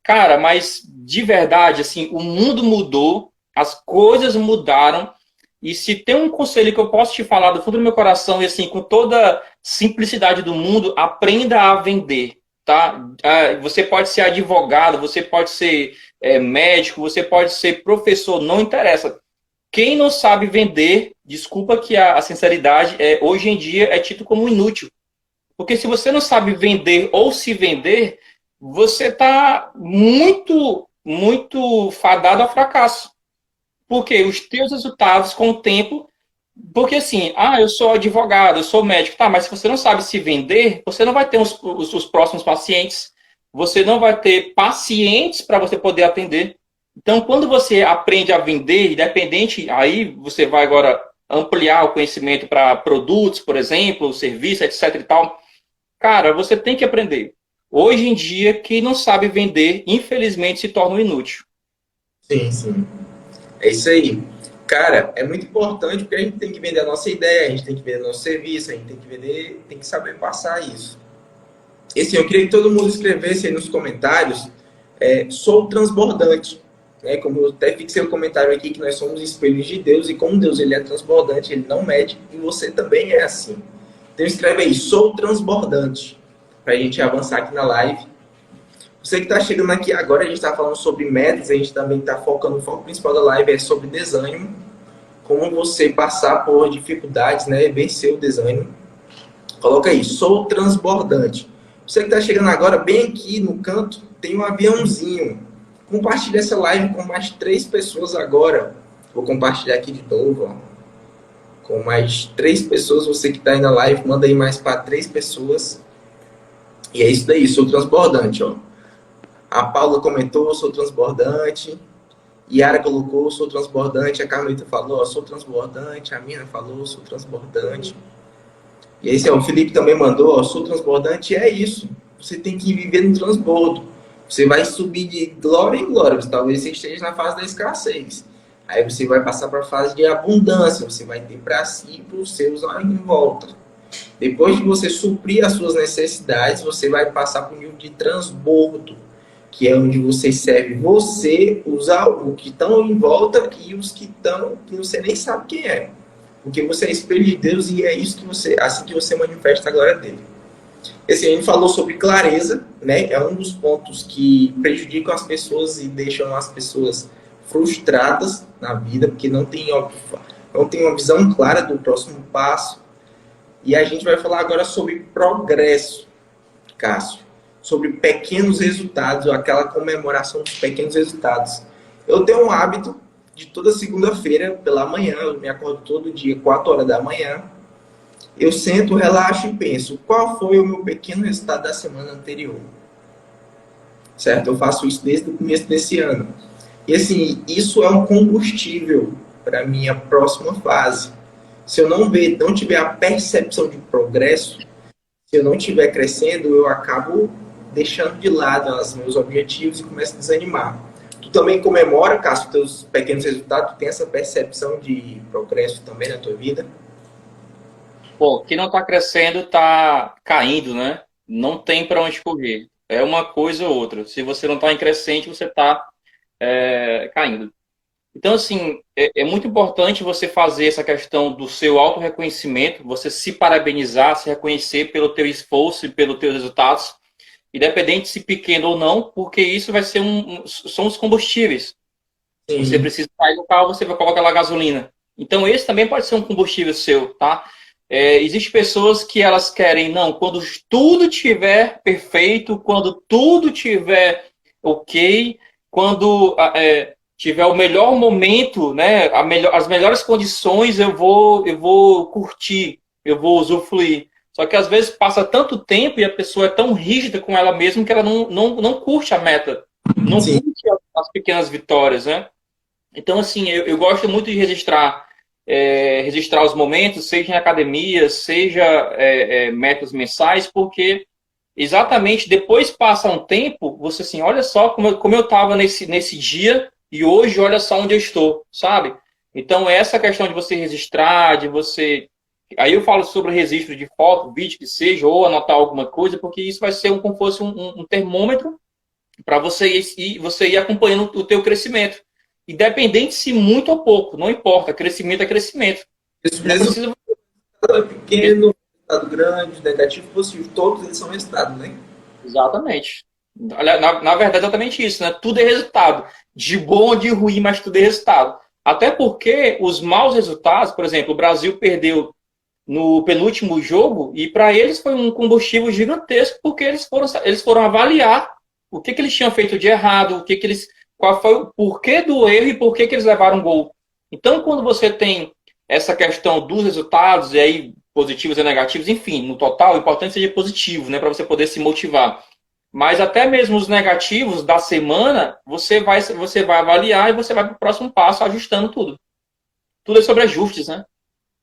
Cara, mas de verdade, assim, o mundo mudou, as coisas mudaram, e se tem um conselho que eu posso te falar do fundo do meu coração, e assim, com toda simplicidade do mundo, aprenda a vender, tá? Você pode ser advogado, você pode ser médico, você pode ser professor, não interessa. Quem não sabe vender, desculpa que a sinceridade, hoje em dia é tido como inútil. Porque se você não sabe vender ou se vender, você está muito, muito fadado ao fracasso. Porque os teus resultados com o tempo. Porque assim, eu sou advogado, eu sou médico, tá, mas se você não sabe se vender, você não vai ter os próximos pacientes, você não vai ter pacientes para você poder atender. Então, quando você aprende a vender, independente, aí você vai agora ampliar o conhecimento para produtos, por exemplo, serviços, etc e tal. Cara, você tem que aprender. Hoje em dia, quem não sabe vender, infelizmente, se torna um inútil. Sim, sim. É isso aí. Cara, é muito importante porque a gente tem que vender a nossa ideia, a gente tem que vender nosso serviço, a gente tem que vender, tem que saber passar isso. E assim, eu queria que todo mundo escrevesse aí nos comentários, sou transbordante. Né? Como eu até fixei o comentário aqui, que nós somos espelhos de Deus, e como Deus ele é transbordante, ele não mede, e você também é assim. Então escreve aí, sou transbordante, para a gente avançar aqui na live. Você que está chegando aqui agora, a gente está falando sobre metas, a gente também está focando, o foco principal da live é sobre desânimo, como você passar por dificuldades, né, vencer o desânimo. Coloca aí, sou transbordante. Você que está chegando agora, bem aqui no canto, tem um aviãozinho. Compartilhe essa live com mais 3 pessoas agora. Vou compartilhar aqui de novo, ó. Com mais 3 pessoas, você que está aí na live, manda aí mais para 3 pessoas. E é isso daí, sou transbordante, ó. A Paula comentou, sou transbordante. Yara colocou, sou transbordante. A Carmelita falou, sou transbordante. A Mina falou, sou transbordante. E aí, o Felipe também mandou, sou transbordante. E é isso. Você tem que viver no transbordo. Você vai subir de glória em glória. Talvez você esteja na fase da escassez. Aí você vai passar para a fase de abundância. Você vai ter para si e para os seus em volta. Depois de você suprir as suas necessidades, você vai passar para o nível de transbordo, que é onde você serve você, os que estão em volta e os que estão, que você nem sabe quem é. Porque você é espelho de Deus e é isso que assim que você manifesta a glória dele. Esse a gente falou sobre clareza, né? É um dos pontos que prejudicam as pessoas e deixam as pessoas frustradas na vida, porque não tem uma visão clara do próximo passo. E a gente vai falar agora sobre progresso, Cássio. Sobre pequenos resultados, ou aquela comemoração dos pequenos resultados. Eu tenho um hábito de toda segunda-feira, pela manhã, eu me acordo todo dia, 4 horas da manhã, eu sento, relaxo e penso, qual foi o meu pequeno resultado da semana anterior? Certo? Eu faço isso desde o começo desse ano. E assim, isso é um combustível para a minha próxima fase. Se eu não tiver a percepção de progresso, se eu não estiver crescendo, eu acabo deixando de lado os meus objetivos e começo a desanimar. Tu também comemora, Cássio, teus pequenos resultados? Tu tem essa percepção de progresso também na tua vida? Bom, quem não está crescendo está caindo, né? Não tem para onde correr. É uma coisa ou outra. Se você não está em crescente, você está caindo. Então, assim, é muito importante você fazer essa questão do seu auto-reconhecimento, você se parabenizar, se reconhecer pelo teu esforço e pelos teus resultados, independente se pequeno ou não, porque isso vai ser são os combustíveis. Sim. Você precisa sair do carro, você vai colocar lá gasolina. Então, esse também pode ser um combustível seu, tá? Existem pessoas que elas querem, não, quando tudo estiver perfeito, quando tudo estiver ok, quando tiver o melhor momento, né, as melhores condições, eu vou curtir, eu vou usufruir. Só que às vezes passa tanto tempo e a pessoa é tão rígida com ela mesma que ela não curte a meta, não Sim. curte as pequenas vitórias, né? Então, assim, eu gosto muito de registrar os momentos, seja em academia, seja metas mensais, porque exatamente depois passa um tempo, você assim, olha só como eu estava nesse dia e hoje olha só onde eu estou, sabe? Então, essa questão de você registrar, de você... Aí eu falo sobre registro de foto, vídeo, que seja, ou anotar alguma coisa, porque isso vai ser como fosse um termômetro para você ir acompanhando o teu crescimento. Independente se muito ou pouco, não importa, crescimento é crescimento. Esse Não resultado precisa... é pequeno, resultado grande, negativo, positivo, todos eles são resultados, né? Exatamente. Na verdade, é exatamente isso, né? Tudo é resultado. De bom ou de ruim, mas tudo é resultado. Até porque os maus resultados, por exemplo, o Brasil perdeu no penúltimo jogo e para eles foi um combustível gigantesco porque eles foram avaliar o que eles tinham feito de errado, qual foi o porquê do erro e por que eles levaram um gol. Então, quando você tem essa questão dos resultados, e aí positivos e negativos, enfim, no total, o importante seja positivo, né, para você poder se motivar. Mas até mesmo os negativos da semana, você vai avaliar e você vai para o próximo passo ajustando tudo. Tudo é sobre ajustes, né?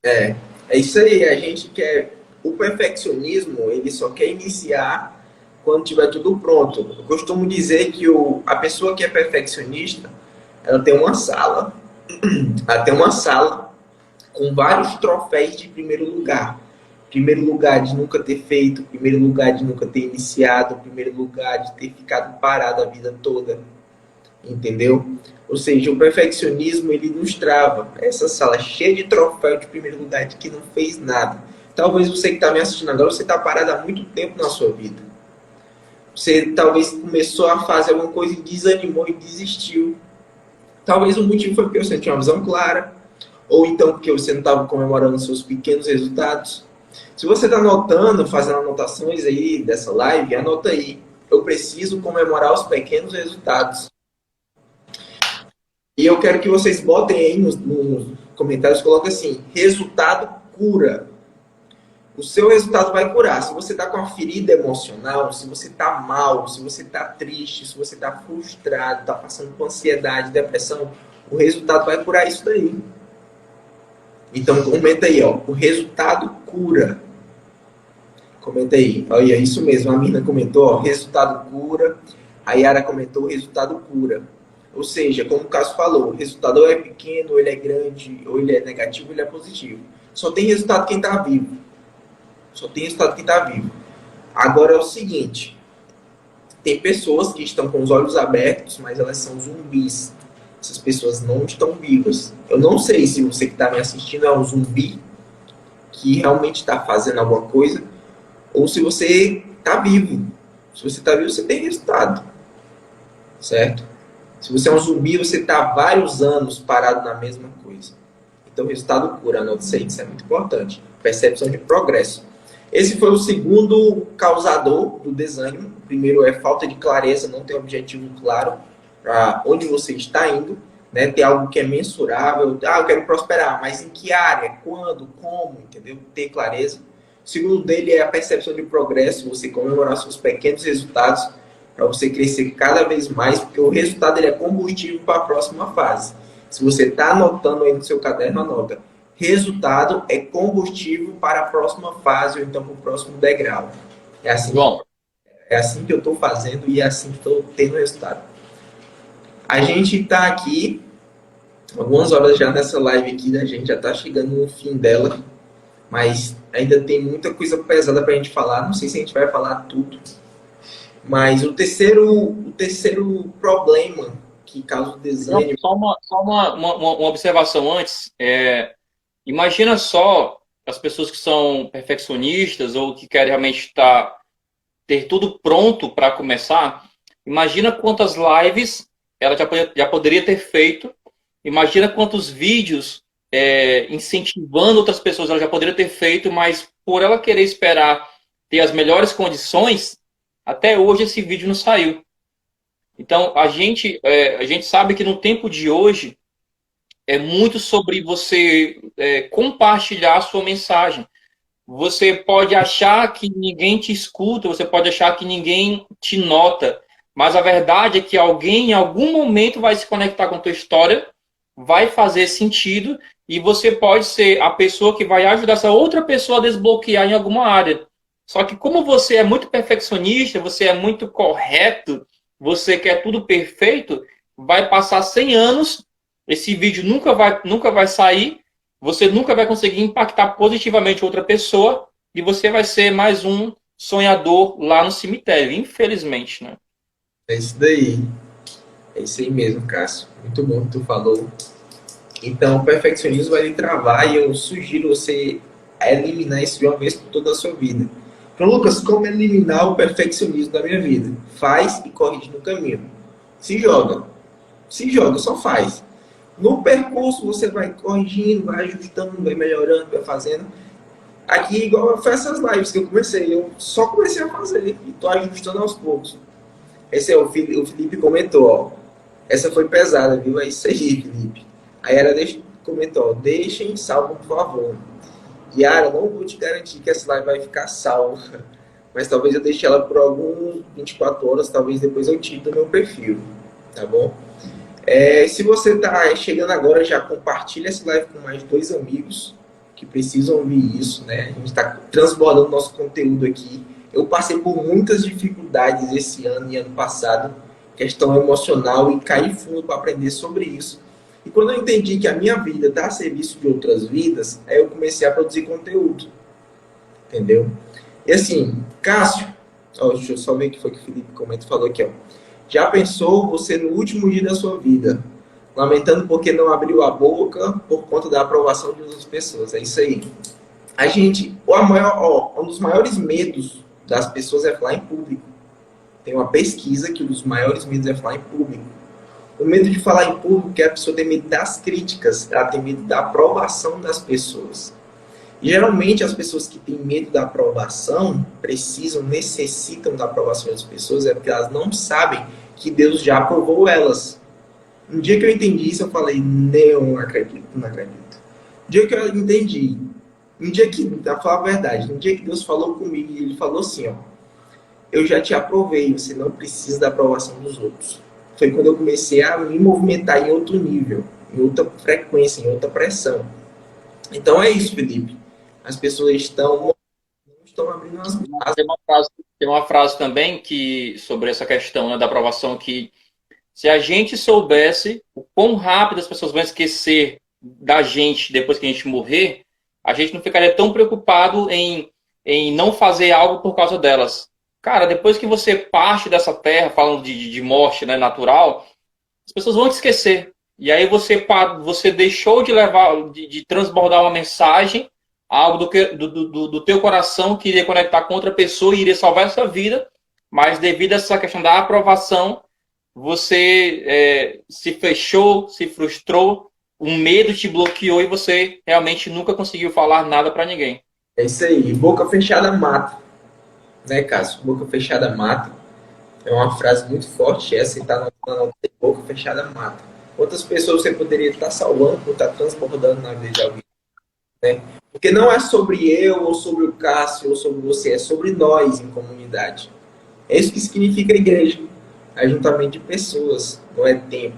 É, é isso aí. A gente quer. O perfeccionismo, ele só quer iniciar quando tiver tudo pronto. Eu costumo dizer que a pessoa que é perfeccionista, ela tem uma sala, ela tem uma sala com vários troféus de primeiro lugar. Primeiro lugar de nunca ter feito, primeiro lugar de nunca ter iniciado, primeiro lugar de ter ficado parado a vida toda. Entendeu? Ou seja, o perfeccionismo, ele nos trava. Essa sala cheia de troféu de primeiro lugar de que não fez nada. Talvez você que está me assistindo agora, você está parado há muito tempo na sua vida. Você talvez começou a fazer alguma coisa e desanimou e desistiu. Talvez o motivo foi porque você não tinha uma visão clara, ou então porque você não estava comemorando seus pequenos resultados. Se você está anotando, fazendo anotações aí dessa live, anota aí. Eu preciso comemorar os pequenos resultados. E eu quero que vocês botem aí nos comentários, coloquem assim, resultado cura. O seu resultado vai curar. Se você está com uma ferida emocional, se você está mal, se você está triste, se você está frustrado, está passando por ansiedade, depressão, o resultado vai curar isso daí. Então comenta aí, ó, o resultado cura. Comenta aí. Olha, isso mesmo, a Mirna comentou, ó, resultado cura. A Yara comentou, o resultado cura. Ou seja, como o Cássio falou, o resultado ou é pequeno, ou ele é grande, ou ele é negativo, ou ele é positivo. Só tem resultado quem está vivo. Só tem resultado quem está vivo. Agora é o seguinte, tem pessoas que estão com os olhos abertos, mas elas são zumbis. Essas pessoas não estão vivas. Eu não sei se você que está me assistindo é um zumbi que realmente está fazendo alguma coisa, ou se você está vivo. Se você está vivo, você tem resultado. Certo? Se você é um zumbi, você está vários anos parado na mesma coisa. Então, o resultado cura, anote isso aí, isso é muito importante. Percepção de progresso. Esse foi o segundo causador do desânimo. O primeiro é falta de clareza, não ter um objetivo claro para onde você está indo, né? Ter algo que é mensurável. Ah, eu quero prosperar, mas em que área? Quando? Como? Entendeu? Ter clareza. O segundo dele é a percepção de progresso, você comemorar seus pequenos resultados para você crescer cada vez mais, porque o resultado ele é combustível para a próxima fase. Se você está anotando aí no seu caderno, anota. Resultado é combustível para a próxima fase ou então para o próximo degrau. É assim, é assim que eu estou fazendo e é assim que estou tendo resultado. A gente está aqui, algumas horas já nessa live aqui, né? A gente já está chegando no fim dela, mas ainda tem muita coisa pesada para a gente falar. Não sei se a gente vai falar tudo. Mas o terceiro problema que causa o desânimo... Só uma observação antes. Imagina só as pessoas que são perfeccionistas ou que querem realmente ter tudo pronto para começar. Imagina quantas lives ela já poderia ter feito. Imagina quantos vídeos incentivando outras pessoas ela já poderia ter feito, mas por ela querer esperar ter as melhores condições, até hoje esse vídeo não saiu. Então, a gente sabe que no tempo de hoje é muito sobre você compartilhar a sua mensagem. Você pode achar que ninguém te escuta, você pode achar que ninguém te nota, mas a verdade é que alguém em algum momento vai se conectar com a tua história, vai fazer sentido, e você pode ser a pessoa que vai ajudar essa outra pessoa a desbloquear em alguma área. Só que como você é muito perfeccionista, você é muito correto, você quer tudo perfeito, vai passar 100 anos, esse vídeo nunca vai sair, você nunca vai conseguir impactar positivamente outra pessoa e você vai ser mais um sonhador lá no cemitério, infelizmente, né? É isso daí. É isso aí mesmo, Cássio. Muito bom que tu falou. Então, o perfeccionismo vai lhe travar e eu sugiro você eliminar isso de uma vez por toda a sua vida. Então, Lucas, como eliminar o perfeccionismo da minha vida? Faz e corrige no caminho. Se joga, só faz. No percurso você vai corrigindo, vai ajustando, vai melhorando, vai fazendo. Aqui, igual foi essas lives que eu comecei, eu só comecei a fazer e estou ajustando aos poucos. Esse é o Felipe comentou, ó. Essa foi pesada, viu? É isso aí, Felipe. Aí ela comentou, ó, deixem salvo, por favor. Yara, não vou te garantir que essa live vai ficar salva, mas talvez eu deixe ela por alguns 24 horas, talvez depois eu tire do meu perfil, tá bom? Se você está chegando agora, já compartilha essa live com mais 2 amigos que precisam ouvir isso, né? A gente está transbordando nosso conteúdo aqui. Eu passei por muitas dificuldades esse ano e ano passado, questão emocional, e caí fundo para aprender sobre isso. E quando eu entendi que a minha vida está a serviço de outras vidas, aí eu comecei a produzir conteúdo, entendeu? E assim, Cássio, ó, deixa eu só ver o que foi que o Felipe Comento falou aqui, ó. Já pensou você no último dia da sua vida, lamentando porque não abriu a boca por conta da aprovação de outras pessoas? É isso aí. A gente, um dos maiores medos das pessoas é falar em público. Tem uma pesquisa que um dos maiores medos é falar em público. O medo de falar em público é que a pessoa tem medo das críticas, ela tem medo da aprovação das pessoas. E, geralmente, as pessoas que têm medo da aprovação, necessitam da aprovação das pessoas, é porque elas não sabem que Deus já aprovou elas. Um dia que eu entendi isso, eu falei, não acredito, não acredito. Um dia que eu entendi, um dia que, pra falar a verdade, um dia que Deus falou comigo, e Ele falou assim, ó, eu já te aprovei, você não precisa da aprovação dos outros. Foi quando eu comecei a me movimentar em outro nível, em outra frequência, em outra pressão. Então é isso, Felipe. As pessoas não estão abrindo as brasas. Tem uma frase também que, sobre essa questão, né, da aprovação, que se a gente soubesse o quão rápido as pessoas vão esquecer da gente depois que a gente morrer, a gente não ficaria tão preocupado em não fazer algo por causa delas. Cara, depois que você parte dessa terra, falando de morte, né, natural, as pessoas vão te esquecer. E aí você deixou de levar, de transbordar uma mensagem, algo do teu coração que iria conectar com outra pessoa e iria salvar essa vida, mas devido a essa questão da aprovação, você se fechou, se frustrou, um medo te bloqueou e você realmente nunca conseguiu falar nada para ninguém. É isso aí. Boca fechada mata. Né, Cássio? Boca fechada mata. É uma frase muito forte. Essa está na nota de boca fechada mata. Quantas pessoas você poderia estar salvando por estar transbordando na vida de alguém? Né? Porque não é sobre eu, ou sobre o Cássio, ou sobre você. É sobre nós em comunidade. É isso que significa a igreja. Ajuntamento de pessoas. Não é tempo.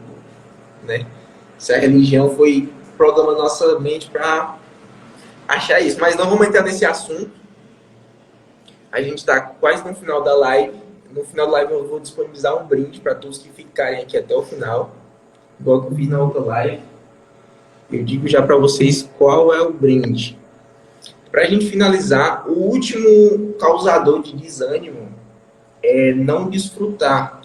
Né? Se a religião foi programando nossa mente para achar isso. Mas não vamos entrar nesse assunto. A gente está quase no final da live. No final da live eu vou disponibilizar um brinde para todos que ficarem aqui até o final. Igual que eu fiz na outra live. Eu digo já para vocês qual é o brinde. Para a gente finalizar, o último causador de desânimo é não desfrutar,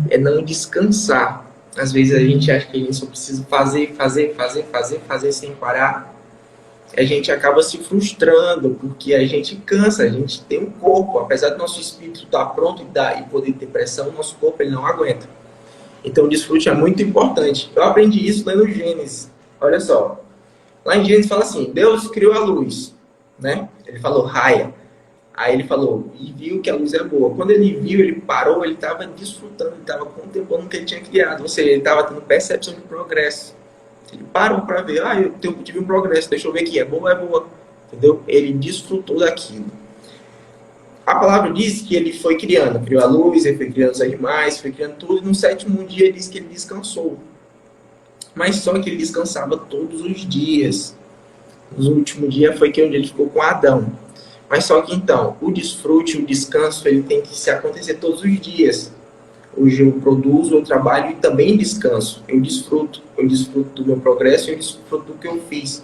é não descansar. Às vezes a gente acha que a gente só precisa fazer sem parar. A gente acaba se frustrando, porque a gente cansa, a gente tem um corpo, apesar do nosso espírito estar pronto e poder ter pressão, o nosso corpo ele não aguenta. Então o desfrute é muito importante. Eu aprendi isso lendo Gênesis. Olha só, lá em Gênesis fala assim, Deus criou a luz, né? Ele falou, raia. Aí ele falou, e viu que a luz é boa. Quando ele viu, ele parou, ele estava desfrutando, ele estava contemplando o que ele tinha criado. Ou seja, ele estava tendo percepção de progresso. Ele parou para ver, eu tive um progresso, deixa eu ver aqui, é boa, entendeu? Ele desfrutou daquilo. A palavra diz que ele foi criando, criou a luz, ele foi criando os animais, foi criando tudo, e no 7º dia ele diz que ele descansou. Mas só que ele descansava todos os dias. No último dia foi que onde ele ficou com Adão. Mas só que então, o desfrute, o descanso, ele tem que se acontecer todos os dias. Hoje eu produzo, eu trabalho e também descanso. Eu desfruto do meu progresso, eu desfruto do que eu fiz.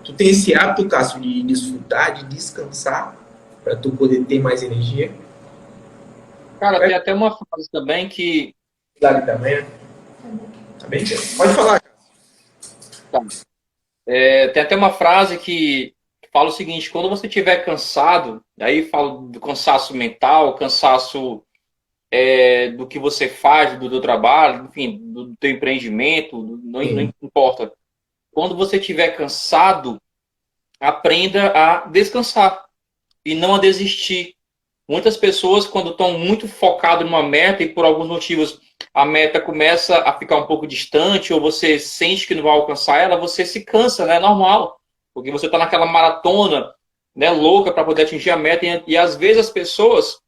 Tu tem esse hábito, Cássio, de desfrutar, de descansar, para tu poder ter mais energia? Cara, tem até uma frase também que... Claro, também. Tá bem? Pode falar, Cássio. Tá. Tem até uma frase que fala o seguinte, quando você estiver cansado, aí falo do cansaço mental, cansaço do que você faz, do teu trabalho, enfim, do teu empreendimento, não importa. Quando você estiver cansado, aprenda a descansar e não a desistir. muitas pessoas, quando estão muito focadas numa meta e por alguns motivos a meta começa a ficar um pouco distante ou você sente que não vai alcançar ela, você se cansa, né? É normal, porque você está naquela maratona, né, louca para poder atingir a meta e às vezes as pessoas,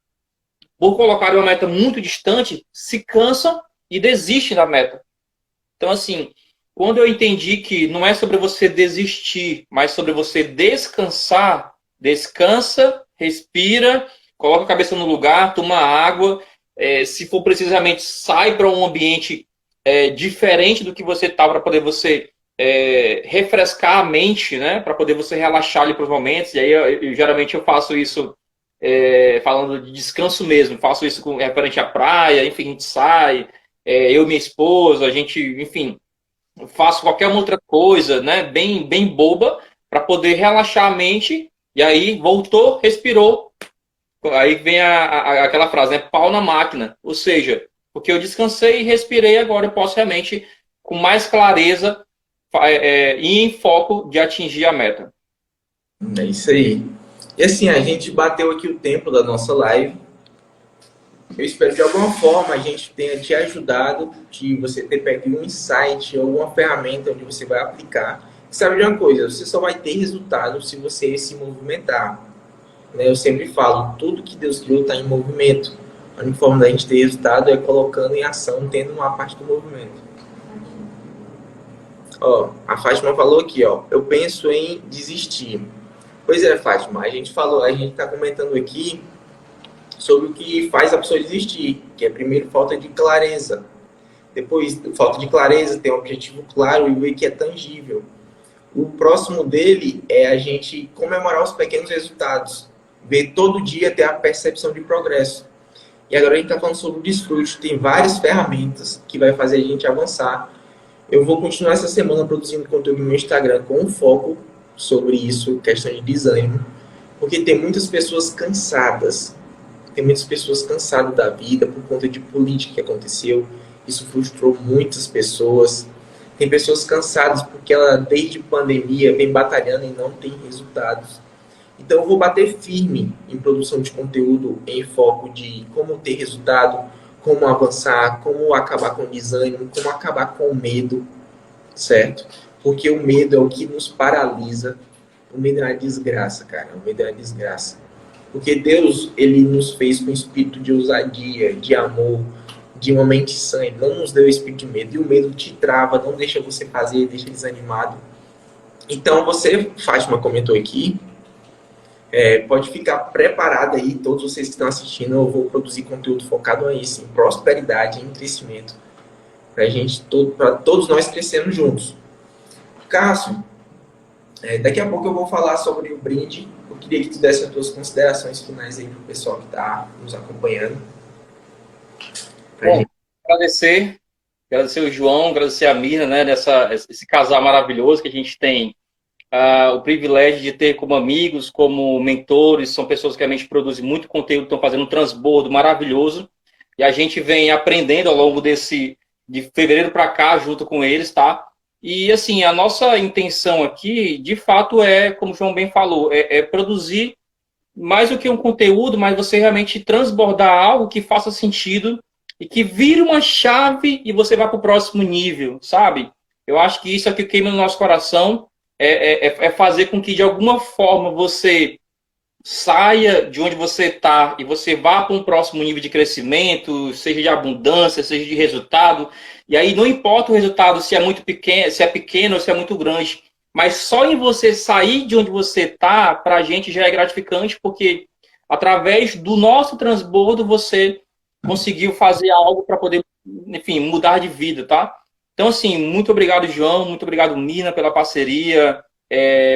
por colocar uma meta muito distante, se cansam e desistem da meta. Então, assim, quando eu entendi que não é sobre você desistir, mas sobre você descansar, descansa, respira, coloca a cabeça no lugar, toma água, se for precisamente, sai para um ambiente diferente do que você está, para poder você refrescar a mente, né? Para poder você relaxar ali para os momentos. E aí, geralmente, eu faço isso falando de descanso mesmo. Faço isso com referente à praia, enfim, a gente sai, eu e minha esposa, a gente, enfim, faço qualquer outra coisa, né? Bem boba, para poder relaxar a mente. E aí, voltou, respirou. Aí vem aquela frase, né? Pau na máquina. Ou seja, porque eu descansei e respirei, agora eu posso realmente, com mais clareza, ir em foco de atingir a meta. É isso aí. E assim, a gente bateu aqui o tempo da nossa live. Eu espero que de alguma forma a gente tenha te ajudado, de você ter pego um insight, alguma ferramenta onde você vai aplicar. Sabe de uma coisa? Você só vai ter resultado se você se movimentar. Eu sempre falo, tudo que Deus criou está em movimento. A única forma da gente ter resultado é colocando em ação, tendo uma parte do movimento. Ó, a Fátima falou aqui, ó, eu penso em desistir. Pois é, Fátima, a gente está comentando aqui sobre o que faz a pessoa desistir, que é primeiro falta de clareza. Depois, falta de clareza, ter um objetivo claro e ver que é tangível. O próximo dele é a gente comemorar os pequenos resultados. Ver todo dia, ter a percepção de progresso. E agora a gente está falando sobre o desfrute. Tem várias ferramentas que vai fazer a gente avançar. Eu vou continuar essa semana produzindo conteúdo no meu Instagram com um foco sobre isso, questão de desânimo. Porque tem muitas pessoas cansadas. Tem muitas pessoas cansadas da vida por conta de política que aconteceu. Isso frustrou muitas pessoas. Tem pessoas cansadas porque ela, desde pandemia, vem batalhando e não tem resultados. Então, eu vou bater firme em produção de conteúdo em foco de como ter resultado, como avançar, como acabar com o desânimo, como acabar com o medo, certo? Porque o medo é o que nos paralisa. O medo é uma desgraça, cara. O medo é uma desgraça. Porque Deus, ele nos fez com espírito de ousadia, de amor, de uma mente sã. Ele não nos deu espírito de medo. E o medo te trava, não deixa você fazer, deixa desanimado. Então, você, Fátima comentou aqui, pode ficar preparado aí, todos vocês que estão assistindo, eu vou produzir conteúdo focado nisso, em prosperidade, em crescimento, para todos nós crescermos juntos. Cássio, daqui a pouco eu vou falar sobre o brinde. Eu queria que tu desse as tuas considerações finais aí para o pessoal que está nos acompanhando. Bom, agradecer o João, agradecer a Mirna, né, esse casal maravilhoso que a gente tem o privilégio de ter como amigos, como mentores, são pessoas que realmente produzem muito conteúdo, estão fazendo um transbordo maravilhoso, e a gente vem aprendendo ao longo de fevereiro para cá, junto com eles, tá? E, assim, a nossa intenção aqui, de fato, como o João bem falou, produzir mais do que um conteúdo, mas você realmente transbordar algo que faça sentido e que vire uma chave e você vá para o próximo nível, sabe? Eu acho que isso é o que queima no nosso coração, fazer com que, de alguma forma, você saia de onde você está e você vá para um próximo nível de crescimento, seja de abundância, seja de resultado. E aí não importa o resultado, se é muito pequeno, se é pequeno ou se é muito grande, mas só em você sair de onde você está, para a gente já é gratificante, porque através do nosso transbordo você conseguiu fazer algo para poder, enfim, mudar de vida, tá? Então, assim, muito obrigado, João, muito obrigado, Mina, pela parceria,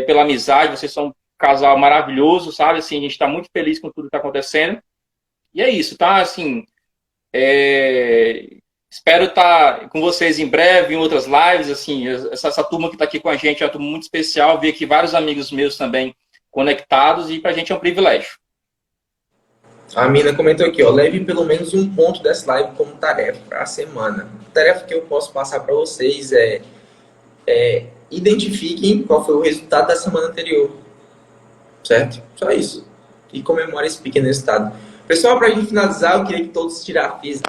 pela amizade, vocês são um casal maravilhoso, sabe? Assim, a gente está muito feliz com tudo que está acontecendo. E é isso, tá? Assim, espero estar com vocês em breve, em outras lives, assim, essa turma que está aqui com a gente é uma turma muito especial, vi aqui vários amigos meus também conectados, e para a gente é um privilégio. A Mina comentou aqui, ó, leve pelo menos um ponto dessa live como tarefa para a semana. A tarefa que eu posso passar para vocês identifiquem qual foi o resultado da semana anterior, certo? Só isso. E comemore esse pequeno resultado. Pessoal, para a gente finalizar, eu queria que todos tirassem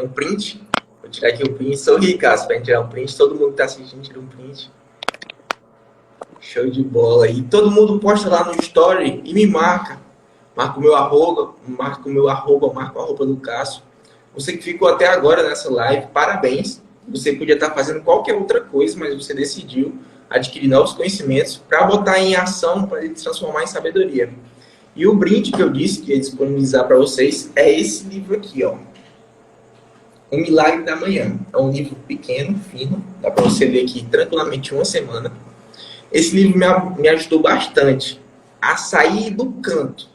um print. Vou tirar aqui o print. Sou ricaço para tirar um print. Todo mundo que está assistindo tira um print. Show de bola. E todo mundo posta lá no story e me marca. Marca o meu arroba, marca o arroba do Cássio. Você que ficou até agora nessa live, parabéns. Você podia estar fazendo qualquer outra coisa, mas você decidiu adquirir novos conhecimentos para botar em ação, para ele transformar em sabedoria. E o brinde que eu disse que ia disponibilizar para vocês é esse livro aqui, ó. O Milagre da Manhã. É um livro pequeno, fino, dá para você ler aqui tranquilamente uma semana. Esse livro me ajudou bastante a sair do canto,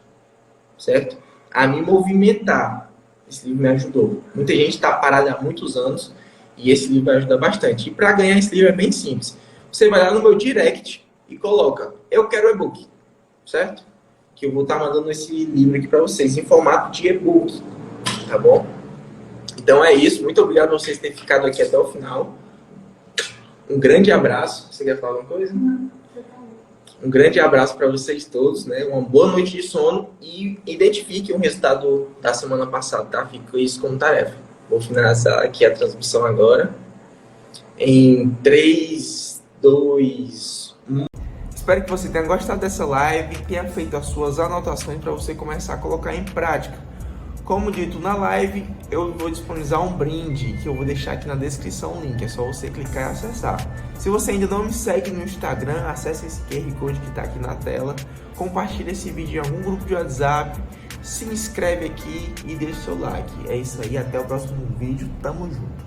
certo? A me movimentar. Esse livro me ajudou. Muita gente está parada há muitos anos e esse livro vai ajudar bastante. E para ganhar esse livro é bem simples. Você vai lá no meu direct e coloca, eu quero e-book, certo? Que eu vou estar mandando esse livro aqui para vocês em formato de e-book, tá bom? Então é isso. Muito obrigado por vocês terem ficado aqui até o final. Um grande abraço. Você quer falar alguma coisa? Não. Um grande abraço para vocês todos, né? Uma boa noite de sono e identifique o resultado da semana passada, tá? Fica isso como tarefa. Vou finalizar aqui a transmissão agora. Em 3, 2, 1. Espero que você tenha gostado dessa live e tenha feito as suas anotações para você começar a colocar em prática. Como dito na live, eu vou disponibilizar um brinde que eu vou deixar aqui na descrição o link, é só você clicar e acessar. Se você ainda não me segue no Instagram, acesse esse QR Code que está aqui na tela, compartilhe esse vídeo em algum grupo de WhatsApp, se inscreve aqui e deixe seu like. É isso aí, até o próximo vídeo, tamo junto!